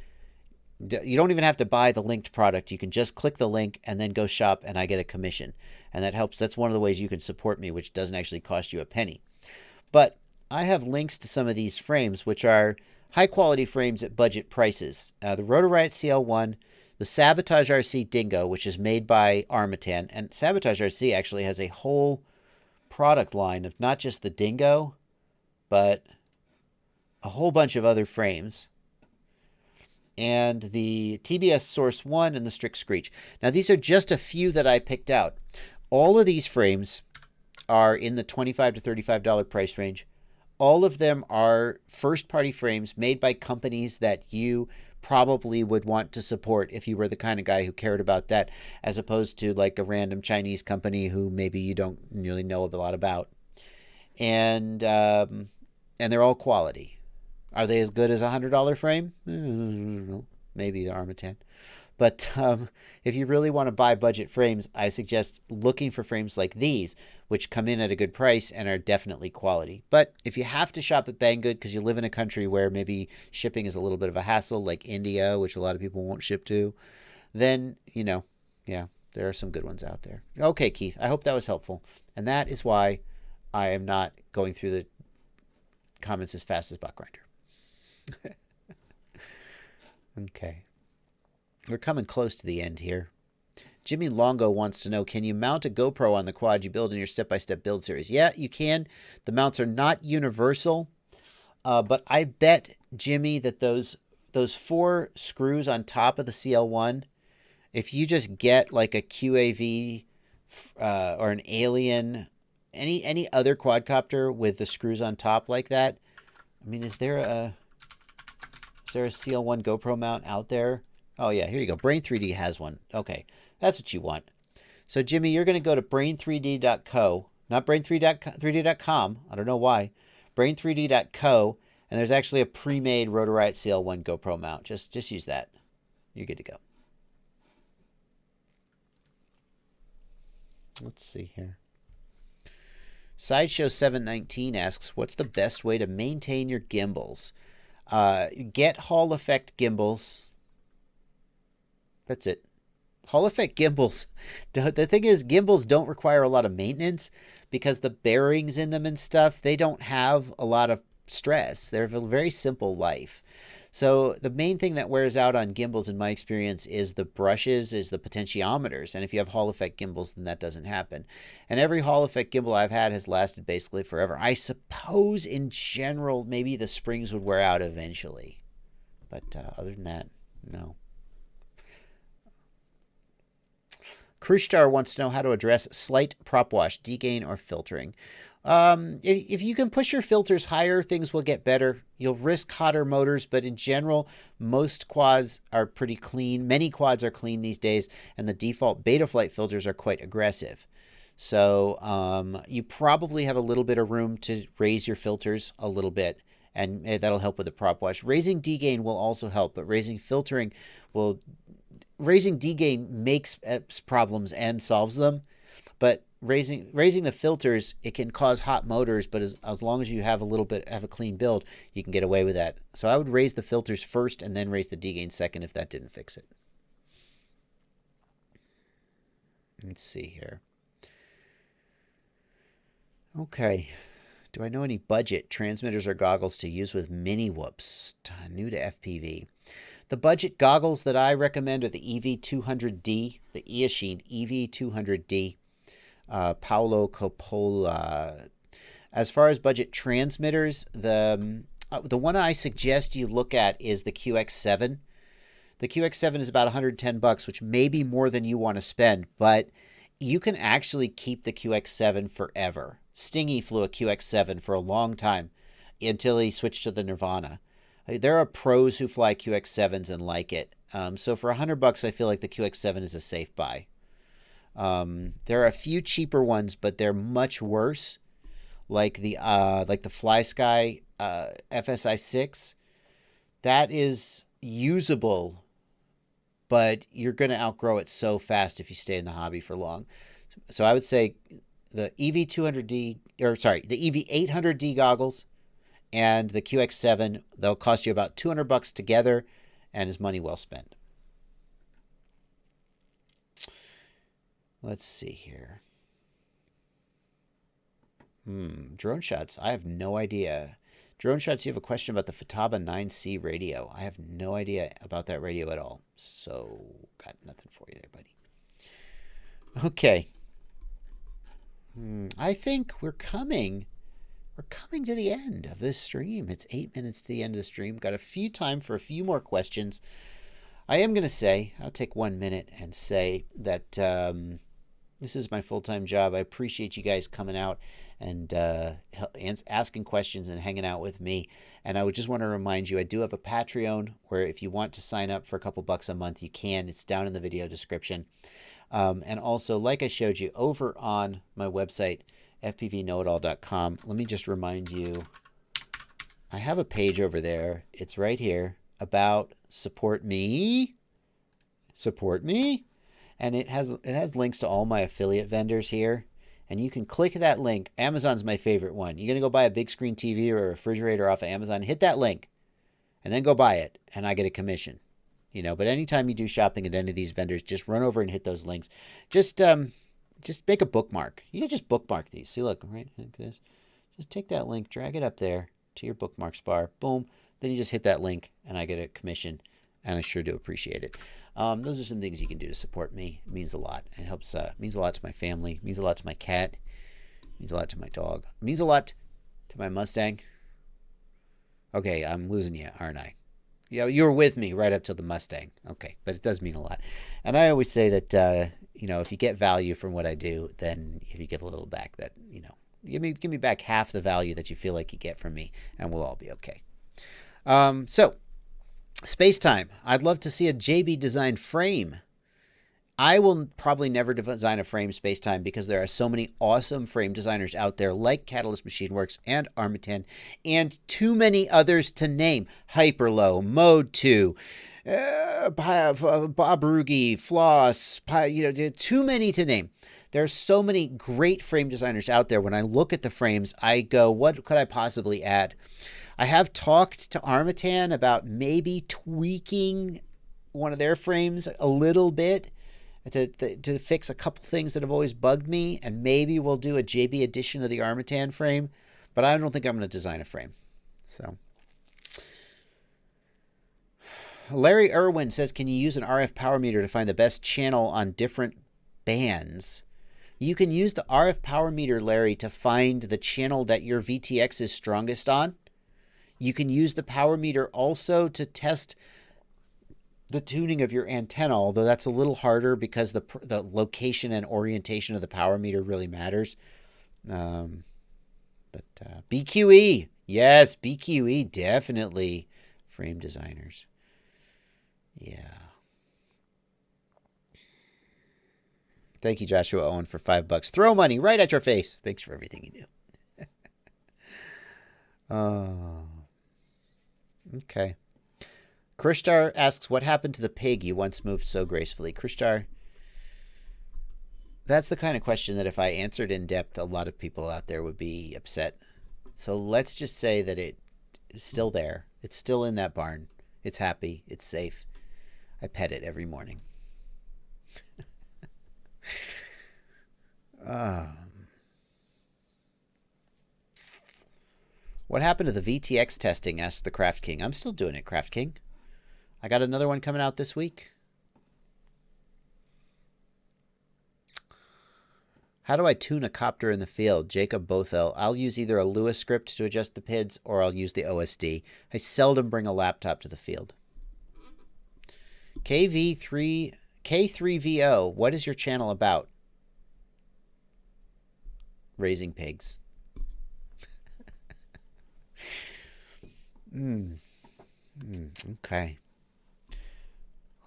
Speaker 1: you don't even have to buy the linked product. You can just click the link and then go shop, and I get a commission. And that helps. That's one of the ways you can support me, which doesn't actually cost you a penny. But I have links to some of these frames, which are high-quality frames at budget prices. The Rotor Riot CL1, the Sabotage RC Dingo, which is made by Armatan. And Sabotage RC actually has a whole product line of not just the Dingo, but a whole bunch of other frames. And the TBS Source 1 and the Strict Screech. Now, these are just a few that I picked out. All of these frames are in the $25 to $35 price range. All of them are first-party frames made by companies that you probably would want to support if you were the kind of guy who cared about that, as opposed to like a random Chinese company who maybe you don't really know a lot about. And they're all quality. Are they as good as a $100 frame? Maybe the Armatan. But if you really want to buy budget frames, I suggest looking for frames like these, which come in at a good price and are definitely quality. But if you have to shop at Banggood because you live in a country where maybe shipping is a little bit of a hassle, like India, which a lot of people won't ship to, then, yeah, there are some good ones out there. Okay, Keith, I hope that was helpful. And that is why I am not going through the comments as fast as Buckgrinder. Okay. We're coming close to the end here. Jimmy Longo wants to know, can you mount a GoPro on the quad you build in your step-by-step build series? Yeah, you can. The mounts are not universal, but I bet, Jimmy, that those 4 screws on top of the CL1, if you just get like a QAV or an Alien, any other quadcopter with the screws on top like that, I mean, is there a CL1 GoPro mount out there? Oh, yeah, here you go. Brain3D has one. Okay, that's what you want. So, Jimmy, you're going to go to brain3d.co, not brain3d.com. I don't know why. Brain3d.co, And there's actually a pre-made Rotor Riot CL1 GoPro mount. Just use that. You're good to go. Let's see here. Sideshow 719 asks, what's the best way to maintain your gimbals? Get Hall effect gimbals. That's it. Hall effect gimbals. The thing is, gimbals don't require a lot of maintenance because the bearings in them and stuff, they don't have a lot of stress. They're a very simple life. So the main thing that wears out on gimbals, in my experience, is the brushes, is the potentiometers. And if you have Hall effect gimbals, then that doesn't happen. And every Hall effect gimbal I've had has lasted basically forever. I suppose in general, maybe the springs would wear out eventually. But other than that, no. Krustar wants to know how to address slight prop wash, degain, or filtering. If you can push your filters higher, things will get better. You'll risk hotter motors, but in general, most quads are pretty clean. Many quads are clean these days, and the default Betaflight filters are quite aggressive. So you probably have a little bit of room to raise your filters a little bit, and that'll help with the prop wash. Raising degain will also help, but raising filtering will... Raising degain makes problems and solves them, but raising the filters, it can cause hot motors, but as long as you have a clean build, you can get away with that. So I would raise the filters first and then raise the degain second if that didn't fix it. Let's see here. Okay. Do I know any budget transmitters or goggles to use with mini whoops? New to FPV. The budget goggles that I recommend are the EV200D, the Eachine EV200D, Paolo Coppola. As far as budget transmitters, the one I suggest you look at is the QX7. The QX7 is about $110, which may be more than you want to spend, but you can actually keep the QX7 forever. Stingy flew a QX7 for a long time until he switched to the Nirvana. There are pros who fly QX7s and like it. So for $100, I feel like the QX7 is a safe buy. There are a few cheaper ones, but they're much worse. Like the FlySky FSI6. That is usable, but you're going to outgrow it so fast if you stay in the hobby for long. So I would say the EV200D, the EV800D goggles and the QX7, they'll cost you about $200 together and is money well spent. Let's see here. Drone shots. I have no idea. Drone shots, you have a question about the Futaba 9C radio. I have no idea about that radio at all. So, got nothing for you there, buddy. Okay. I think we're coming to the end of this stream. It's 8 minutes to the end of the stream. Got a few time for a few more questions. I am going to say, I'll take 1 minute and say that this is my full-time job. I appreciate you guys coming out and asking questions and hanging out with me. And I would just want to remind you, I do have a Patreon where if you want to sign up for a couple bucks a month, you can. It's down in the video description. And also, like I showed you over on my website, fpvknowitall.com. Let me just remind you, I have a page over there. It's right here about support me. Support me. And it has links to all my affiliate vendors here. And you can click that link. Amazon's my favorite one. You're going to go buy a big screen TV or a refrigerator off of Amazon, hit that link and then go buy it. And I get a commission. You know, but anytime you do shopping at any of these vendors, just run over and hit those links. Just make a bookmark. You can just bookmark these. See, look, right like this. Just take that link, drag it up there to your bookmarks bar. Boom. Then you just hit that link, and I get a commission, and I sure do appreciate it. Those are some things you can do to support me. It means a lot. It helps. Means a lot to my family. It means a lot to my cat. It means a lot to my dog. It means a lot to my Mustang. Okay, I'm losing you, aren't I? You were with me right up to the Mustang. Okay, but it does mean a lot. And I always say that, if you get value from what I do, then if you give a little back, that, give me back half the value that you feel like you get from me, and we'll all be okay. So, space time. I'd love to see a JB designed frame. I will probably never design a frame space-time because there are so many awesome frame designers out there like Catalyst Machine Works and Armitan and too many others to name. Hyperlow, Mode 2, Bob Rugi, Floss, too many to name. There are so many great frame designers out there. When I look at the frames, I go, what could I possibly add? I have talked to Armitan about maybe tweaking one of their frames a little bit to fix a couple things that have always bugged me, and maybe we'll do a JB edition of the Armitan frame, but I don't think I'm going to design a frame. So, Larry Irwin says, can you use an RF power meter to find the best channel on different bands? You can use the RF power meter, Larry, to find the channel that your VTX is strongest on. You can use the power meter also to test the tuning of your antenna, although that's a little harder because the location and orientation of the power meter really matters. But BQE, yes, BQE, definitely. Frame designers. Yeah. Thank you, Joshua Owen, for $5. Throw money right at your face. Thanks for everything you do. Okay. Krishtar asks, what happened to the pig you once moved so gracefully? Krishtar, that's the kind of question that if I answered in depth, a lot of people out there would be upset. So let's just say that it is still there. It's still in that barn. It's happy. It's safe. I pet it every morning. What happened to the VTX testing? Asked the Craft King. I'm still doing it, Craft King. I got another one coming out this week. How do I tune a copter in the field? Jacob Bothell. I'll use either a Lua script to adjust the PIDs or I'll use the OSD. I seldom bring a laptop to the field. K3VO. What is your channel about? Raising pigs. Okay.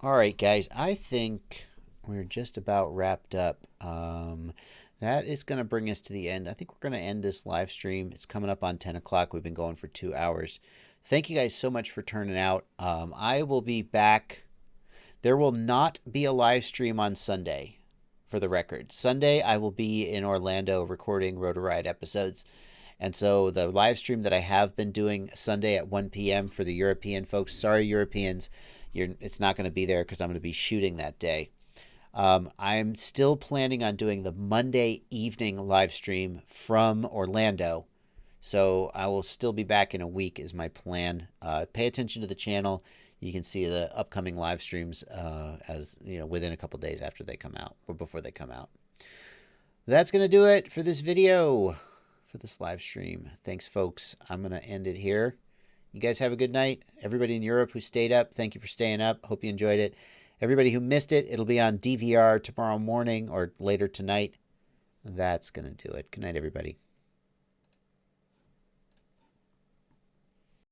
Speaker 1: All right, guys. I think we're just about wrapped up. That is going to bring us to the end. I think we're going to end this live stream. It's coming up on 10 o'clock. We've been going for 2 hours. Thank you guys so much for turning out. I will be back. There will not be a live stream on Sunday, for the record. Sunday, I will be in Orlando recording Rotor Riot episodes. And so the live stream that I have been doing Sunday at 1 p.m. for the European folks, sorry, Europeans, it's not going to be there because I'm going to be shooting that day. I'm still planning on doing the Monday evening live stream from Orlando. So I will still be back in a week is my plan. Pay attention to the channel. You can see the upcoming live streams as within a couple days after they come out or before they come out. That's going to do it for this video, for this live stream. Thanks, folks. I'm going to end it here. You guys have a good night. Everybody in Europe who stayed up, thank you for staying up. Hope you enjoyed it. Everybody who missed it, it'll be on DVR tomorrow morning or later tonight. That's going to do it. Good night, everybody.